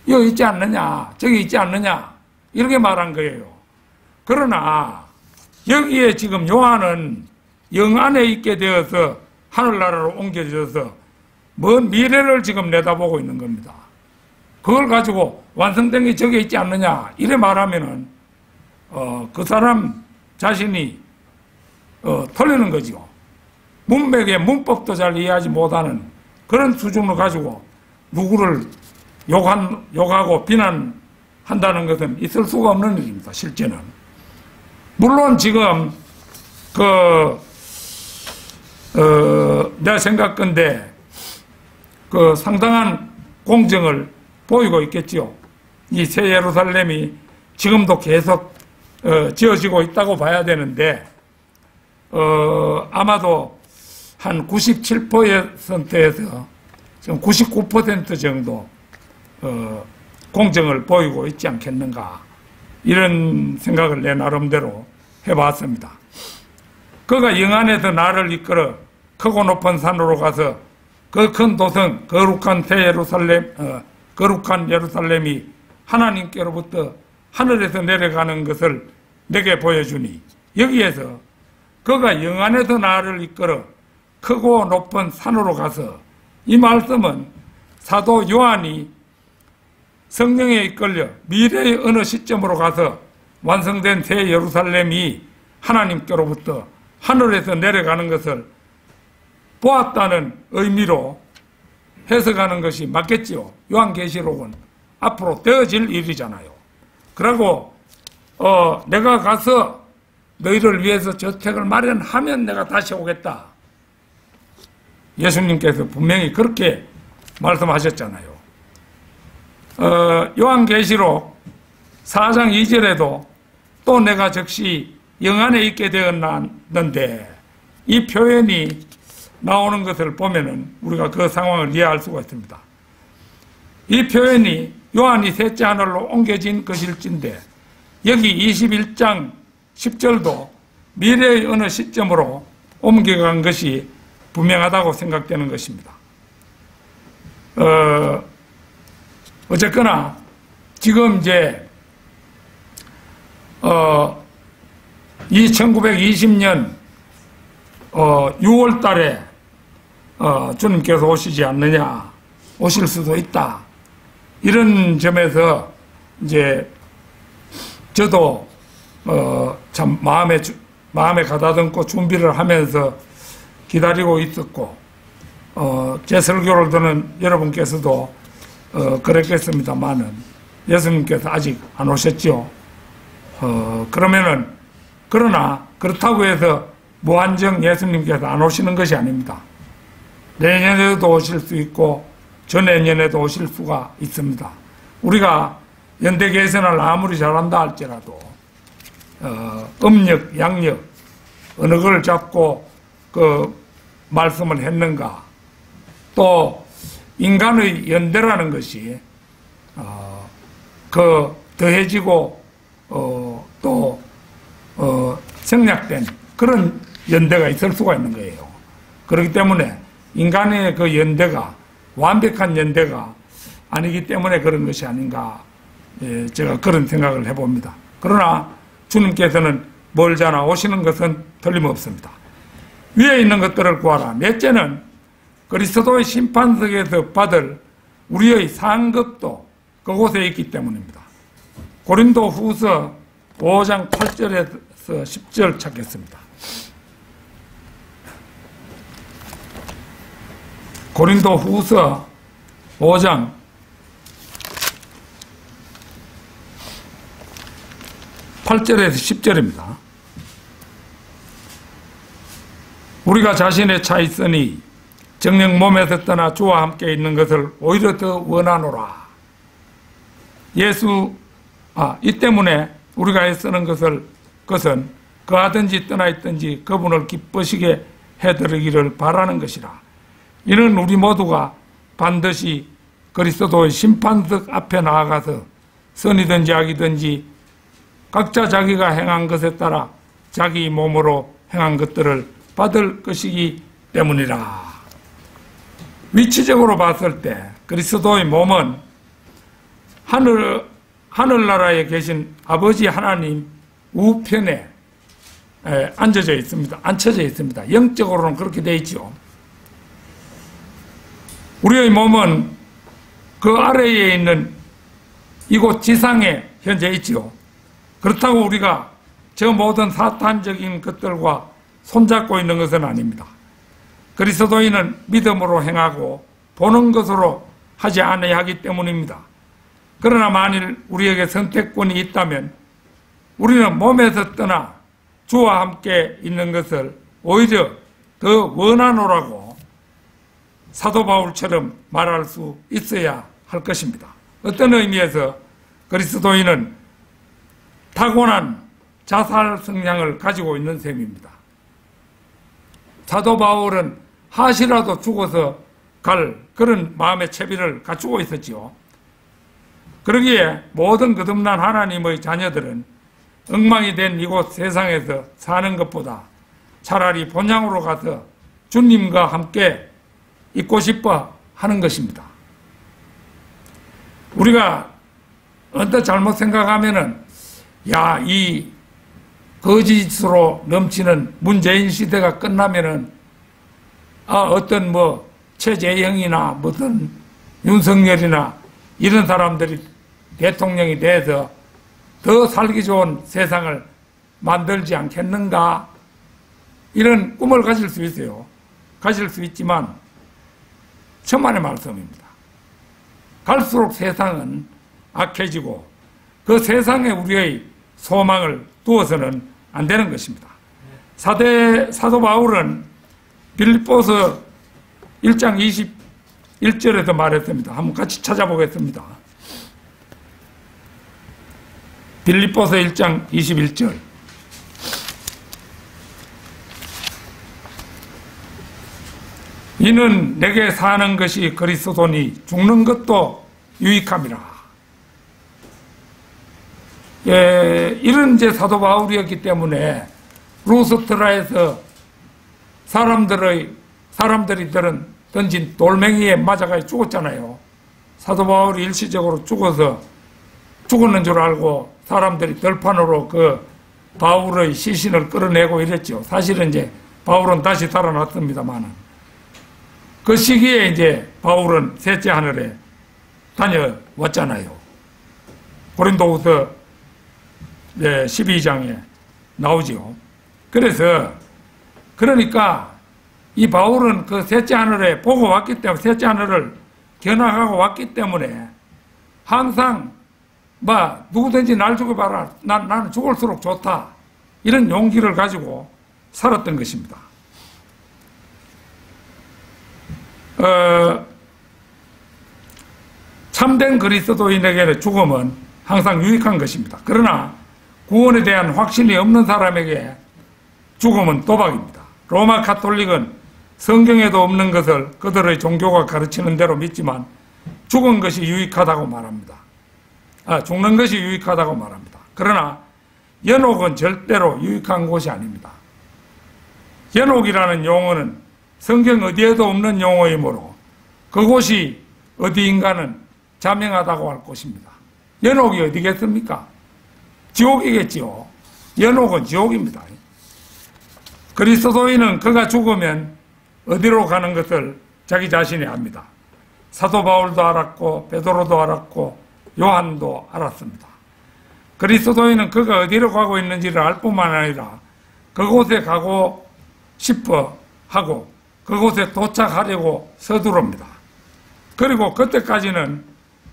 여기 있지 않느냐, 저기 있지 않느냐 이렇게 말한 거예요. 그러나 여기에 지금 요한은 영 안에 있게 되어서 하늘나라로 옮겨져서 먼 미래를 지금 내다보고 있는 겁니다. 그걸 가지고 완성된 게 저게 있지 않느냐 이래 말하면은 그 사람 자신이 틀리는 거죠. 문맥의 문법도 잘 이해하지 못하는 그런 수준을 가지고 누구를 욕하고 비난한다는 것은 있을 수가 없는 일입니다. 실제는. 물론 지금 내가 생각건데 그 상당한 공정을 보이고 있겠지요. 이 새 예루살렘이 지금도 계속 지어지고 있다고 봐야 되는데 아마도 한 97%에서 지금 99% 정도 공정을 보이고 있지 않겠는가 이런 생각을 내 나름대로 해봤습니다. 그가 영안에서 나를 이끌어 크고 높은 산으로 가서 그 큰 도성 거룩한 예루살렘이 하나님께로부터 하늘에서 내려가는 것을 내게 보여주니 여기에서 그가 영안에서 나를 이끌어 크고 높은 산으로 가서 이 말씀은 사도 요한이 성령에 이끌려 미래의 어느 시점으로 가서 완성된 새 예루살렘이 하나님께로부터 하늘에서 내려가는 것을 보았다는 의미로 해석하는 것이 맞겠지요. 요한계시록은 앞으로 되어질 일이잖아요. 그리고 내가 가서 너희를 위해서 저택을 마련하면 내가 다시 오겠다. 예수님께서 분명히 그렇게 말씀하셨잖아요. 요한계시록 4장 2절에도 또 내가 즉시 영안에 있게 되었는데 이 표현이 나오는 것을 보면은 우리가 그 상황을 이해할 수가 있습니다. 이 표현이 요한이 셋째 하늘로 옮겨진 것일진데 여기 21장 10절도 미래의 어느 시점으로 옮겨간 것이 분명하다고 생각되는 것입니다. 어쨌거나 지금 이제 이 1920년 6월 달에 주님께서 오시지 않느냐, 오실 수도 있다. 이런 점에서 이제 저도 참 마음에 가다듬고 준비를 하면서 기다리고 있었고, 제 설교를 듣는 여러분께서도 그랬겠습니다만은 예수님께서 아직 안 오셨죠. 그러나 그렇다고 해서 무한정 예수님께서 안 오시는 것이 아닙니다. 내년에도 오실 수 있고 전내년에도 오실 수가 있습니다. 우리가 연대 개선을 아무리 잘한다 할지라도 음력, 양력 어느 걸 잡고 그 말씀을 했는가, 또 인간의 연대라는 것이 더해지고 또 생략된 그런 연대가 있을 수가 있는 거예요. 그렇기 때문에 인간의 그 연대가 완벽한 연대가 아니기 때문에 그런 것이 아닌가, 제가 그런 생각을 해봅니다. 그러나 주님께서는 멀잖아 오시는 것은 틀림없습니다. 위에 있는 것들을 구하라. 넷째는 그리스도의 심판석에서 받을 우리의 상급도 그곳에 있기 때문입니다. 고린도 후서 5장 8절에서 10절 찾겠습니다. 고린도 후서 5장 8절에서 10절입니다. 우리가 자신의 차 있으니 정녕 몸에서 떠나 주와 함께 있는 것을 오히려 더 원하노라. 이 때문에 우리가 애쓰는 것은 거하든지 떠나 있든지 그분을 기쁘시게 해드리기를 바라는 것이라. 이는 우리 모두가 반드시 그리스도의 심판석 앞에 나아가서 선이든지 악이든지 각자 자기가 행한 것에 따라 자기 몸으로 행한 것들을 받을 것이기 때문이라. 위치적으로 봤을 때 그리스도의 몸은 하늘나라에 계신 아버지 하나님 우편에 앉혀져 있습니다. 영적으로는 그렇게 되어 있죠. 우리의 몸은 그 아래에 있는 이곳 지상에 현재 있지요. 그렇다고 우리가 저 모든 사탄적인 것들과 손잡고 있는 것은 아닙니다. 그리스도인은 믿음으로 행하고 보는 것으로 하지 않아야 하기 때문입니다. 그러나 만일 우리에게 선택권이 있다면 우리는 몸에서 떠나 주와 함께 있는 것을 오히려 더 원하노라고 사도 바울처럼 말할 수 있어야 할 것입니다. 어떤 의미에서 그리스도인은 타고난 자살 성향을 가지고 있는 셈입니다. 사도 바울은 하시라도 죽어서 갈 그런 마음의 채비를 갖추고 있었지요. 그러기에 모든 거듭난 하나님의 자녀들은 엉망이 된 이곳 세상에서 사는 것보다 차라리 본향으로 가서 주님과 함께 있고 싶어 하는 것입니다. 우리가 언뜻 잘못 생각하면은 이 거짓으로 넘치는 문재인 시대가 끝나면은 어떤 최재형이나 무슨 윤석열이나 이런 사람들이 대통령이 돼서 더 살기 좋은 세상을 만들지 않겠는가, 이런 꿈을 가질 수 있어요. 가질 수 있지만 천만의 말씀입니다. 갈수록 세상은 악해지고 그 세상에 우리의 소망을 두어서는 안 되는 것입니다. 사도 바울은 빌립보서 1장 21절에서 말했습니다. 한번 같이 찾아보겠습니다. 빌립보서 1장 21절. 이는 내게 사는 것이 그리스도니 죽는 것도 유익함이라. 이런 사도 바울이었기 때문에 루스트라에서 사람들이 던진 돌멩이에 맞아가 죽었잖아요. 사도 바울이 일시적으로 죽었는 줄 알고 사람들이 들판으로 그 바울의 시신을 끌어내고 이랬죠. 사실은 바울은 다시 살아났습니다만은 그 시기에 바울은 셋째 하늘에 다녀왔잖아요. 고린도후서 12장에 나오지요. 그러니까 이 바울은 그 셋째 하늘에 보고 왔기 때문에, 셋째 하늘을 견학하고 왔기 때문에 항상 누구든지 날 죽여봐라, 나는 죽을수록 좋다, 이런 용기를 가지고 살았던 것입니다. 참된 그리스도인에게는 죽음은 항상 유익한 것입니다. 그러나 구원에 대한 확신이 없는 사람에게 죽음은 도박입니다. 로마 카톨릭은 성경에도 없는 것을 그들의 종교가 가르치는 대로 믿지만 죽은 것이 유익하다고 말합니다. 죽는 것이 유익하다고 말합니다. 그러나 연옥은 절대로 유익한 곳이 아닙니다. 연옥이라는 용어는 성경 어디에도 없는 용어이므로 그곳이 어디인가는 자명하다고 할 것입니다. 연옥이 어디겠습니까? 지옥이겠지요. 연옥은 지옥입니다. 그리스도인은 그가 죽으면 어디로 가는 것을 자기 자신이 압니다. 사도 바울도 알았고 베드로도 알았고 요한도 알았습니다. 그리스도인은 그가 어디로 가고 있는지를 알 뿐만 아니라 그곳에 가고 싶어 하고 그곳에 도착하려고 서두릅니다. 그리고 그때까지는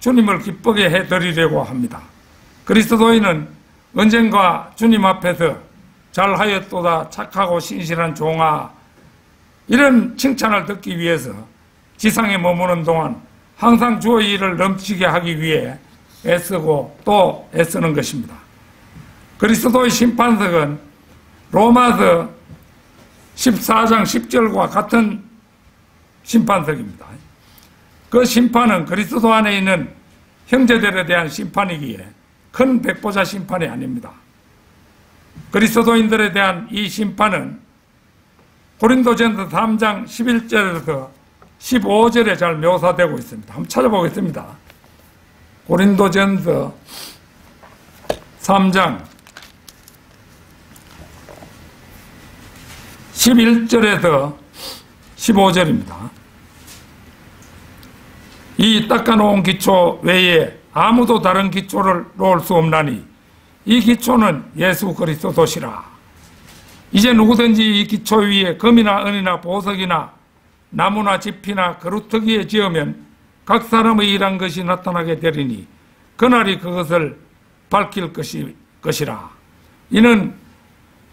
주님을 기쁘게 해드리려고 합니다. 그리스도인은 언젠가 주님 앞에서 잘하였도다 착하고 신실한 종아, 이런 칭찬을 듣기 위해서 지상에 머무는 동안 항상 주의 일을 넘치게 하기 위해 애쓰고 또 애쓰는 것입니다. 그리스도의 심판석은 로마서 14장 10절과 같은 심판석입니다. 그 심판은 그리스도 안에 있는 형제들에 대한 심판이기에 큰 백보자 심판이 아닙니다. 그리스도인들에 대한 이 심판은 고린도전서 3장 11절에서 15절에 잘 묘사되고 있습니다. 한번 찾아보겠습니다. 고린도전서 3장 11절에서 15절입니다. 이 닦아놓은 기초 외에 아무도 다른 기초를 놓을 수 없나니 이 기초는 예수 그리스도시라. 이제 누구든지 이 기초 위에 금이나 은이나 보석이나 나무나 집이나 그루터기에 지으면 각 사람의 일한 것이 나타나게 되리니 그날이 그것을 밝힐 것이라. 이는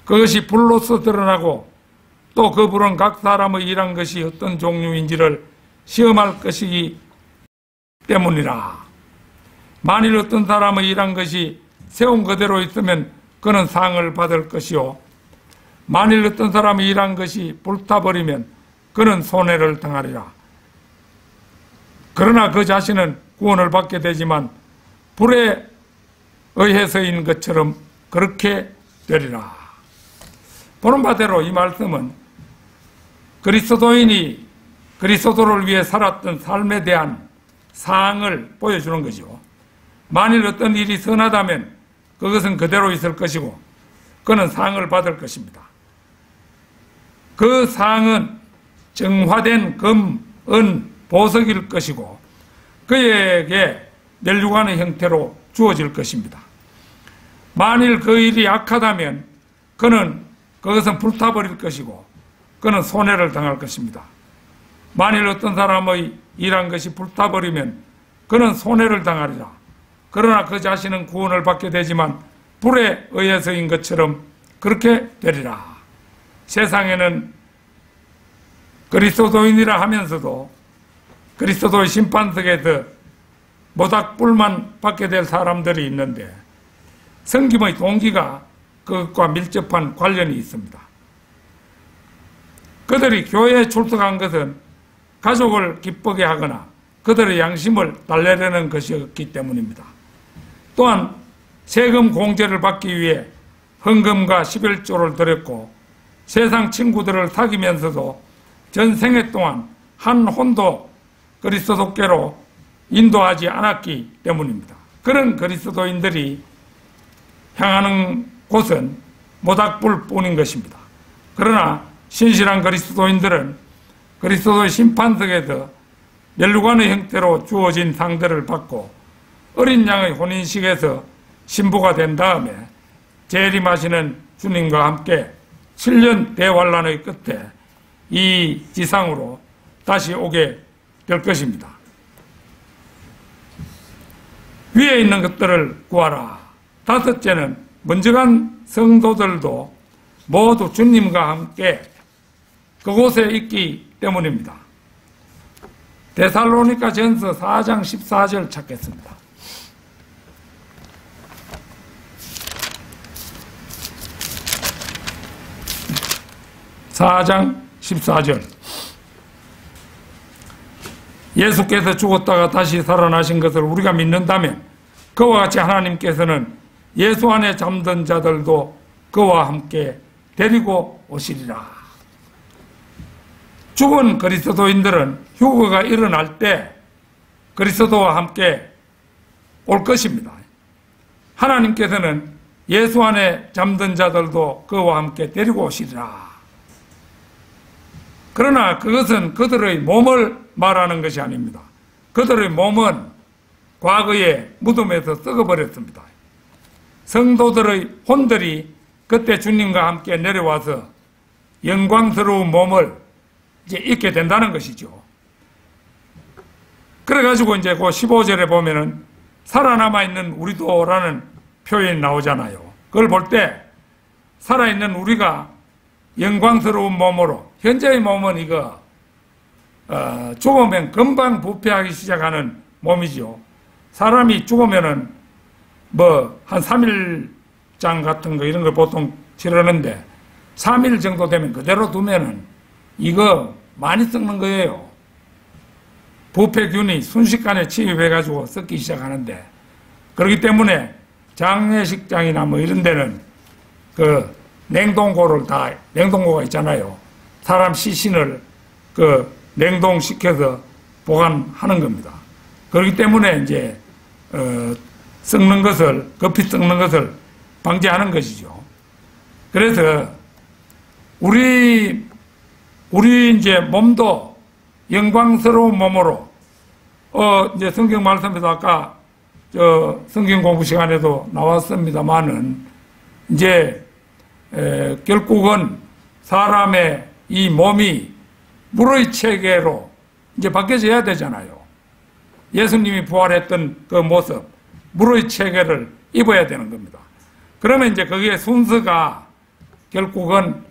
그것이 불로서 드러나고 또 그 불은 각 사람의 일한 것이 어떤 종류인지를 시험할 것이기 때문이라. 만일 어떤 사람의 일한 것이 세운 그대로 있으면 그는 상을 받을 것이요, 만일 어떤 사람이 일한 것이 불타버리면 그는 손해를 당하리라. 그러나 그 자신은 구원을 받게 되지만 불에 의해서인 것처럼 그렇게 되리라. 보는 바대로 이 말씀은 그리스도인이 그리스도를 위해 살았던 삶에 대한 사항을 보여주는 거죠. 만일 어떤 일이 선하다면 그것은 그대로 있을 것이고 그는 상을 받을 것입니다. 그 상은 정화된 금, 은, 보석일 것이고 그에게 멸류관의 형태로 주어질 것입니다. 만일 그 일이 악하다면 그것은 불타버릴 것이고 그는 손해를 당할 것입니다. 만일 어떤 사람의 일한 것이 불타버리면 그는 손해를 당하리라. 그러나 그 자신은 구원을 받게 되지만 불에 의해서인 것처럼 그렇게 되리라. 세상에는 그리스도인이라 하면서도 그리스도의 심판석에서 모닥불만 받게 될 사람들이 있는데 섬김의 동기가 그것과 밀접한 관련이 있습니다. 그들이 교회에 출석한 것은 가족을 기쁘게 하거나 그들의 양심을 달래려는 것이었기 때문입니다. 또한 세금 공제를 받기 위해 헌금과 11조를 드렸고 세상 친구들을 사귀면서도 전생애 동안 한 혼도 그리스도께로 인도하지 않았기 때문입니다. 그런 그리스도인들이 향하는 곳은 모닥불뿐인 것입니다. 그러나 신실한 그리스도인들은 그리스도의 심판석에서 멸류관의 형태로 주어진 상들을 받고 어린 양의 혼인식에서 신부가 된 다음에 재림하시는 주님과 함께 7년 대환란의 끝에 이 지상으로 다시 오게 될 것입니다. 위에 있는 것들을 구하라. 다섯째는 먼저 간 성도들도 모두 주님과 함께 그곳에 있기 때문입니다. 데살로니가 전서 4장 14절 찾겠습니다. (4장 14절) 예수께서 죽었다가 다시 살아나신 것을 우리가 믿는다면 그와 같이 하나님께서는 예수 안에 잠든 자들도 그와 함께 데리고 오시리라. 죽은 그리스도인들은 휴거가 일어날 때 그리스도와 함께 올 것입니다. 하나님께서는 예수 안에 잠든 자들도 그와 함께 데리고 오시리라. 그러나 그것은 그들의 몸을 말하는 것이 아닙니다. 그들의 몸은 과거에 무덤에서 썩어버렸습니다. 성도들의 혼들이 그때 주님과 함께 내려와서 영광스러운 몸을 이제 입게 된다는 것이죠. 그래가지고 이제 그 15절에 보면은 살아남아있는 우리도라는 표현이 나오잖아요. 그걸 볼 때 살아있는 우리가 영광스러운 몸으로, 현재의 몸은 이거 죽으면 금방 부패하기 시작하는 몸이죠. 사람이 죽으면은 뭐 한 3일장 같은 거 이런 걸 보통 치르는데 3일 정도 되면 그대로 두면은 이거 많이 썩는 거예요. 부패균이 순식간에 침입해가지고 썩기 시작하는데, 그렇기 때문에 장례식장이나 뭐 이런 데는 그 냉동고가 있잖아요. 사람 시신을 그 냉동시켜서 보관하는 겁니다. 그렇기 때문에 이제 썩는 것을, 급히 썩는 것을 방지하는 것이죠. 그래서 우리 이제 몸도 영광스러운 몸으로, 이제 성경 말씀에서 아까 성경 공부 시간에도 나왔습니다만은, 이제 결국은 사람의 이 몸이 물의 체계로 이제 바뀌어져야 되잖아요. 예수님이 부활했던 그 모습, 물의 체계를 입어야 되는 겁니다. 그러면 이제 거기에 순서가 결국은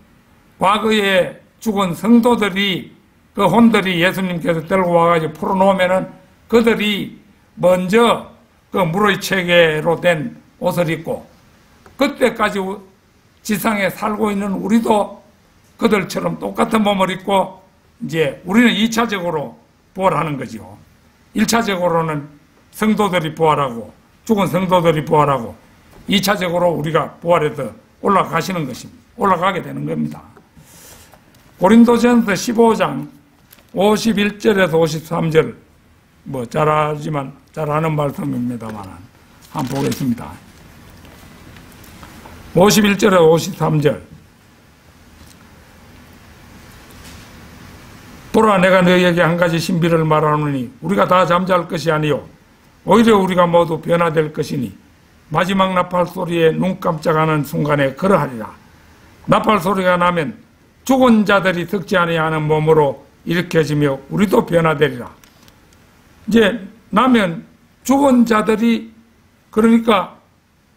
과거에 죽은 성도들이, 그 혼들이 예수님께서 들고 와가지고 풀어놓으면은 그들이 먼저 그 물의 체계로 된 옷을 입고, 그때까지 지상에 살고 있는 우리도 그들처럼 똑같은 몸을 입고, 이제 우리는 2차적으로 부활하는 거죠. 1차적으로는 성도들이 부활하고, 죽은 성도들이 부활하고, 2차적으로 우리가 부활해서 올라가게 되는 겁니다. 고린도전서 15장 51절에서 53절, 뭐 잘 아는 말씀입니다만 한번 보겠습니다. 51절에 53절. 보라, 내가 너희에게 한 가지 신비를 말하노니 우리가 다 잠잘 것이 아니요 오히려 우리가 모두 변화될 것이니 마지막 나팔 소리에 눈 깜짝하는 순간에 그러하리라. 나팔 소리가 나면 죽은 자들이 썩지 아니하는 몸으로 일으켜지며 우리도 변화되리라. 이제 나면 죽은 자들이, 그러니까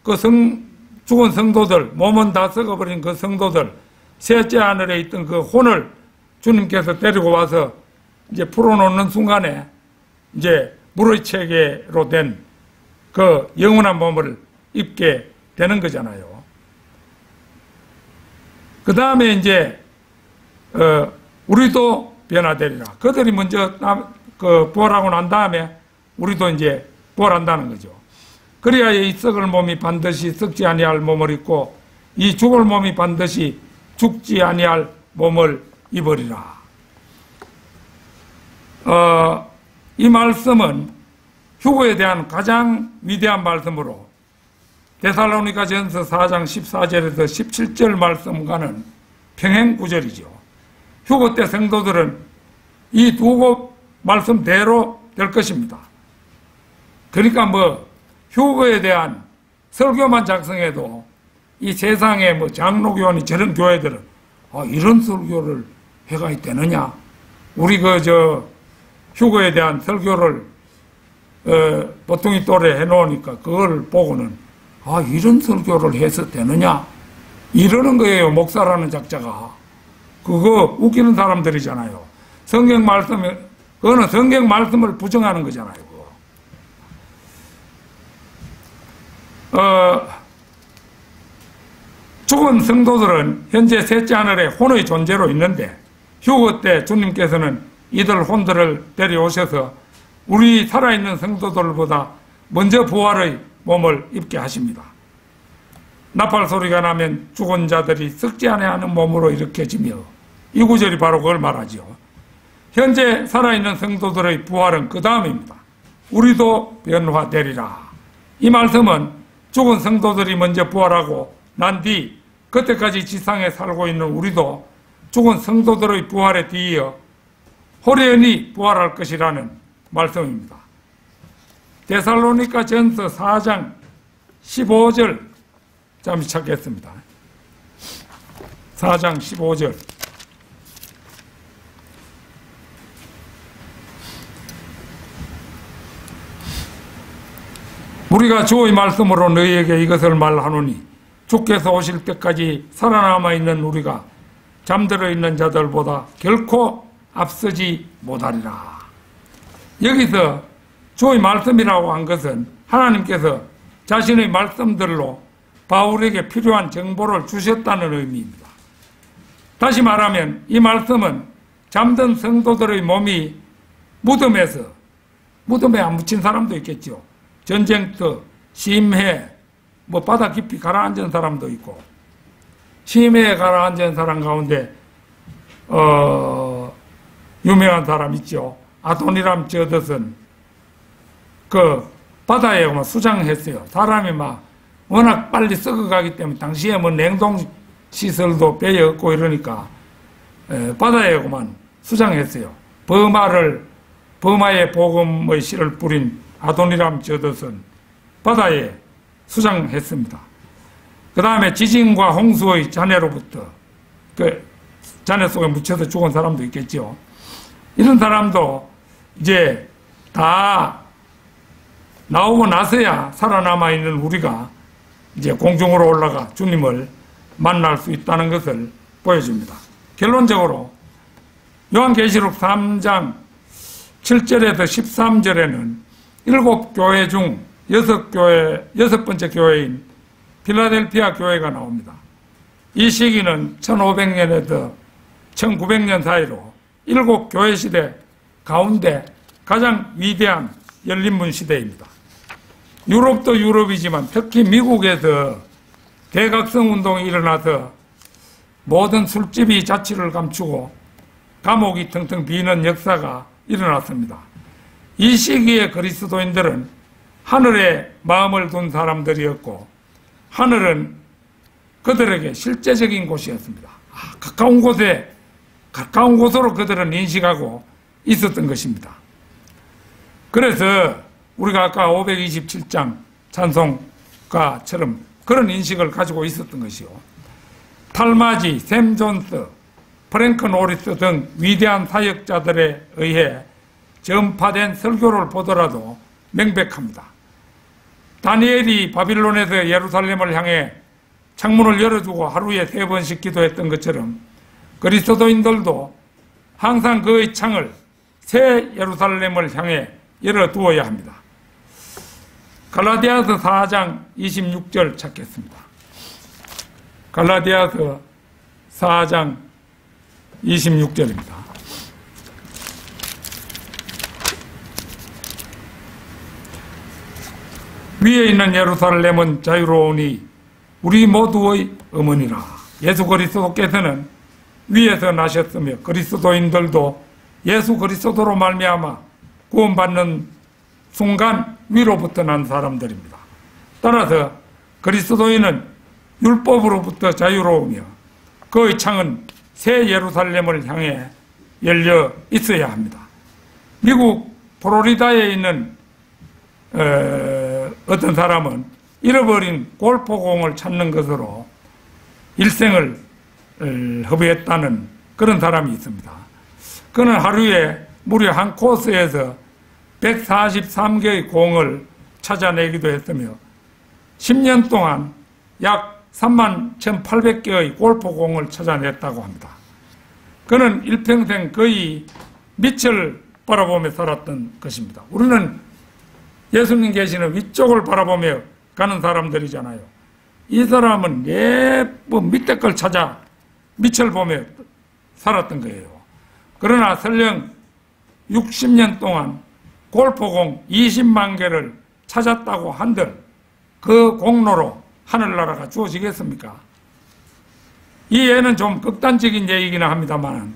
그 죽은 성도들, 몸은 다 썩어버린 그 성도들, 셋째 하늘에 있던 그 혼을 주님께서 데리고 와서 이제 풀어놓는 순간에 이제 물의 체계로 된 그 영원한 몸을 입게 되는 거잖아요. 그 다음에 이제 우리도 변화되리라. 그들이 먼저 부활하고 난 다음에 우리도 이제 부활한다는 거죠. 그래야 이 썩을 몸이 반드시 썩지 아니할 몸을 입고 이 죽을 몸이 반드시 죽지 아니할 몸을 입으리라. 이 말씀은 휴거에 대한 가장 위대한 말씀으로 데살로니가 전서 4장 14절에서 17절 말씀과는 평행구절이죠. 휴거 때 성도들은 이 두 곳 말씀대로 될 것입니다. 그러니까 뭐 휴거에 대한 설교만 작성해도 이 세상에 뭐 장로교원이 저런 교회들은 이런 설교를 해가 되느냐? 우리 휴거에 대한 설교를 보통이 또래 해놓으니까 그걸 보고는 이런 설교를 해서 되느냐? 이러는 거예요. 목사라는 작자가. 그거 웃기는 사람들이잖아요. 성경 말씀에 그거는 성경 말씀을 부정하는 거잖아요. 죽은 성도들은 현재 셋째 하늘에 혼의 존재로 있는데 휴거 때 주님께서는 이들 혼들을 데려오셔서 우리 살아있는 성도들보다 먼저 부활의 몸을 입게 하십니다. 나팔 소리가 나면 죽은 자들이 썩지 아니하는 몸으로 일으켜지며 이 구절이 바로 그걸 말하죠. 현재 살아있는 성도들의 부활은 그 다음입니다. 우리도 변화되리라. 이 말씀은 죽은 성도들이 먼저 부활하고 난 뒤 그때까지 지상에 살고 있는 우리도 죽은 성도들의 부활에 뒤이어 호련히 부활할 것이라는 말씀입니다. 데살로니가 전서 4장 15절 잠시 찾겠습니다. 4장 15절. 우리가 주의 말씀으로 너희에게 이것을 말하노니 주께서 오실 때까지 살아남아 있는 우리가 잠들어 있는 자들보다 결코 앞서지 못하리라. 여기서 주의 말씀이라고 한 것은 하나님께서 자신의 말씀들로 바울에게 필요한 정보를 주셨다는 의미입니다. 다시 말하면 이 말씀은 잠든 성도들의 몸이 무덤에 안 묻힌 사람도 있겠죠. 전쟁터, 심해, 바다 깊이 가라앉은 사람도 있고, 심해에 가라앉은 사람 가운데 유명한 사람 있죠. 아도니람 저덧은 그 바다에 수장했어요. 사람이 워낙 빨리 썩어가기 때문에 당시에 냉동 시설도 배에 없고 이러니까 바다에 수장했어요. 버마의 복음의 씨를 뿌린 아도니람 저덧은 바다에 수장했습니다. 그 다음에 지진과 홍수의 잔해로부터 그 잔해 속에 묻혀서 죽은 사람도 있겠죠. 이런 사람도 이제 다 나오고 나서야 살아남아 있는 우리가 이제 공중으로 올라가 주님을 만날 수 있다는 것을 보여줍니다. 결론적으로 요한계시록 3장 7절에서 13절에는 7교회 중 6번째 교회인 필라델피아 교회가 나옵니다. 이 시기는 1500년에서 1900년 사이로 7교회 시대 가운데 가장 위대한 열린문 시대입니다. 유럽도 유럽이지만 특히 미국에서 대각성 운동이 일어나서 모든 술집이 자취를 감추고 감옥이 텅텅 비는 역사가 일어났습니다. 이 시기에 그리스도인들은 하늘에 마음을 둔 사람들이었고 하늘은 그들에게 실제적인 곳이었습니다. 가까운 곳으로 그들은 인식하고 있었던 것입니다. 그래서 우리가 아까 527장 찬송가처럼 그런 인식을 가지고 있었던 것이요. 탈마지, 샘 존스, 프랭크 노리스 등 위대한 사역자들에 의해 전파된 설교를 보더라도 명백합니다. 다니엘이 바빌론에서 예루살렘을 향해 창문을 열어주고 하루에 3번씩 기도했던 것처럼 그리스도인들도 항상 그의 창을 새 예루살렘을 향해 열어두어야 합니다. 갈라디아서 4장 26절 찾겠습니다. 갈라디아서 4장 26절입니다. 위에 있는 예루살렘은 자유로우니 우리 모두의 어머니라. 예수 그리스도께서는 위에서 나셨으며 그리스도인들도 예수 그리스도로 말미암아 구원받는 순간 위로부터 난 사람들입니다. 따라서 그리스도인은 율법으로부터 자유로우며 그의 창은 새 예루살렘을 향해 열려 있어야 합니다. 미국 플로리다에 있는 어떤 사람은 잃어버린 골프공을 찾는 것으로 일생을 허비했다는 그런 사람이 있습니다. 그는 하루에 무려 한 코스에서 143개의 공을 찾아내기도 했으며 10년 동안 약 31,800개의 골프공을 찾아냈다고 합니다. 그는 일평생 거의 밑을 바라보며 살았던 것입니다. 우리는 예수님 계시는 위쪽을 바라보며 가는 사람들이잖아요. 이 사람은 밑에 걸 찾아 밑을 보며 살았던 거예요. 그러나 설령 60년 동안 골프공 20만 개를 찾았다고 한들 그 공로로 하늘나라가 주어지겠습니까? 이 예는 좀 극단적인 예이기는 합니다만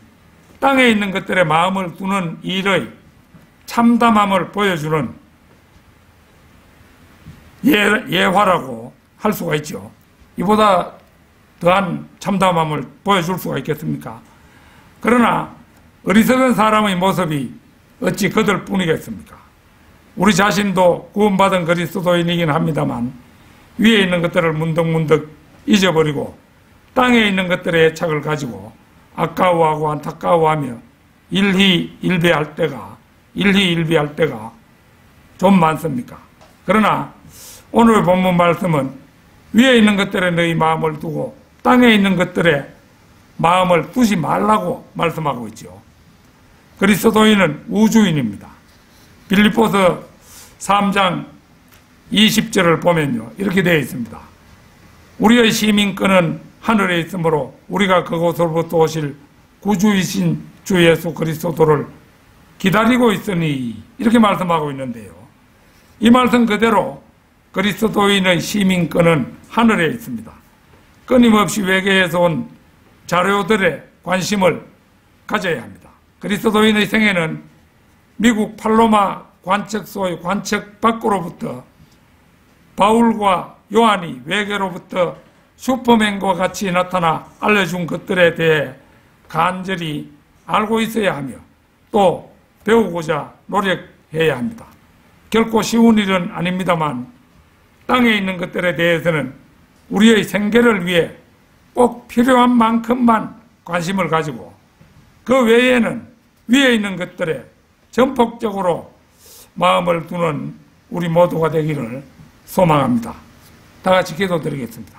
땅에 있는 것들에 마음을 두는 일의 참담함을 보여주는 예화라고 할 수가 있죠. 이보다 더한 참담함을 보여줄 수가 있겠습니까? 그러나 어리석은 사람의 모습이 어찌 그들 뿐이겠습니까? 우리 자신도 구원받은 그리스도인이긴 합니다만 위에 있는 것들을 문득문득 잊어버리고 땅에 있는 것들의 애착을 가지고 아까워하고 안타까워하며 일희일비할 때가 좀 많습니까? 그러나 오늘 본문 말씀은 위에 있는 것들에 너희 마음을 두고 땅에 있는 것들에 마음을 두지 말라고 말씀하고 있죠. 그리스도인은 우주인입니다. 빌립보서 3장 20절을 보면요, 이렇게 되어 있습니다. 우리의 시민권은 하늘에 있으므로 우리가 그곳으로부터 오실 구주이신 주 예수 그리스도를 기다리고 있으니, 이렇게 말씀하고 있는데요. 이 말씀 그대로 그리스도인의 시민권은 하늘에 있습니다. 끊임없이 외계에서 온 자료들의 관심을 가져야 합니다. 그리스도인의 생애는 미국 팔로마 관측소의 관측 밖으로부터 바울과 요한이 외계로부터 슈퍼맨과 같이 나타나 알려준 것들에 대해 간절히 알고 있어야 하며 또 배우고자 노력해야 합니다. 결코 쉬운 일은 아닙니다만 땅에 있는 것들에 대해서는 우리의 생계를 위해 꼭 필요한 만큼만 관심을 가지고 그 외에는 위에 있는 것들에 전폭적으로 마음을 두는 우리 모두가 되기를 소망합니다. 다 같이 기도드리겠습니다.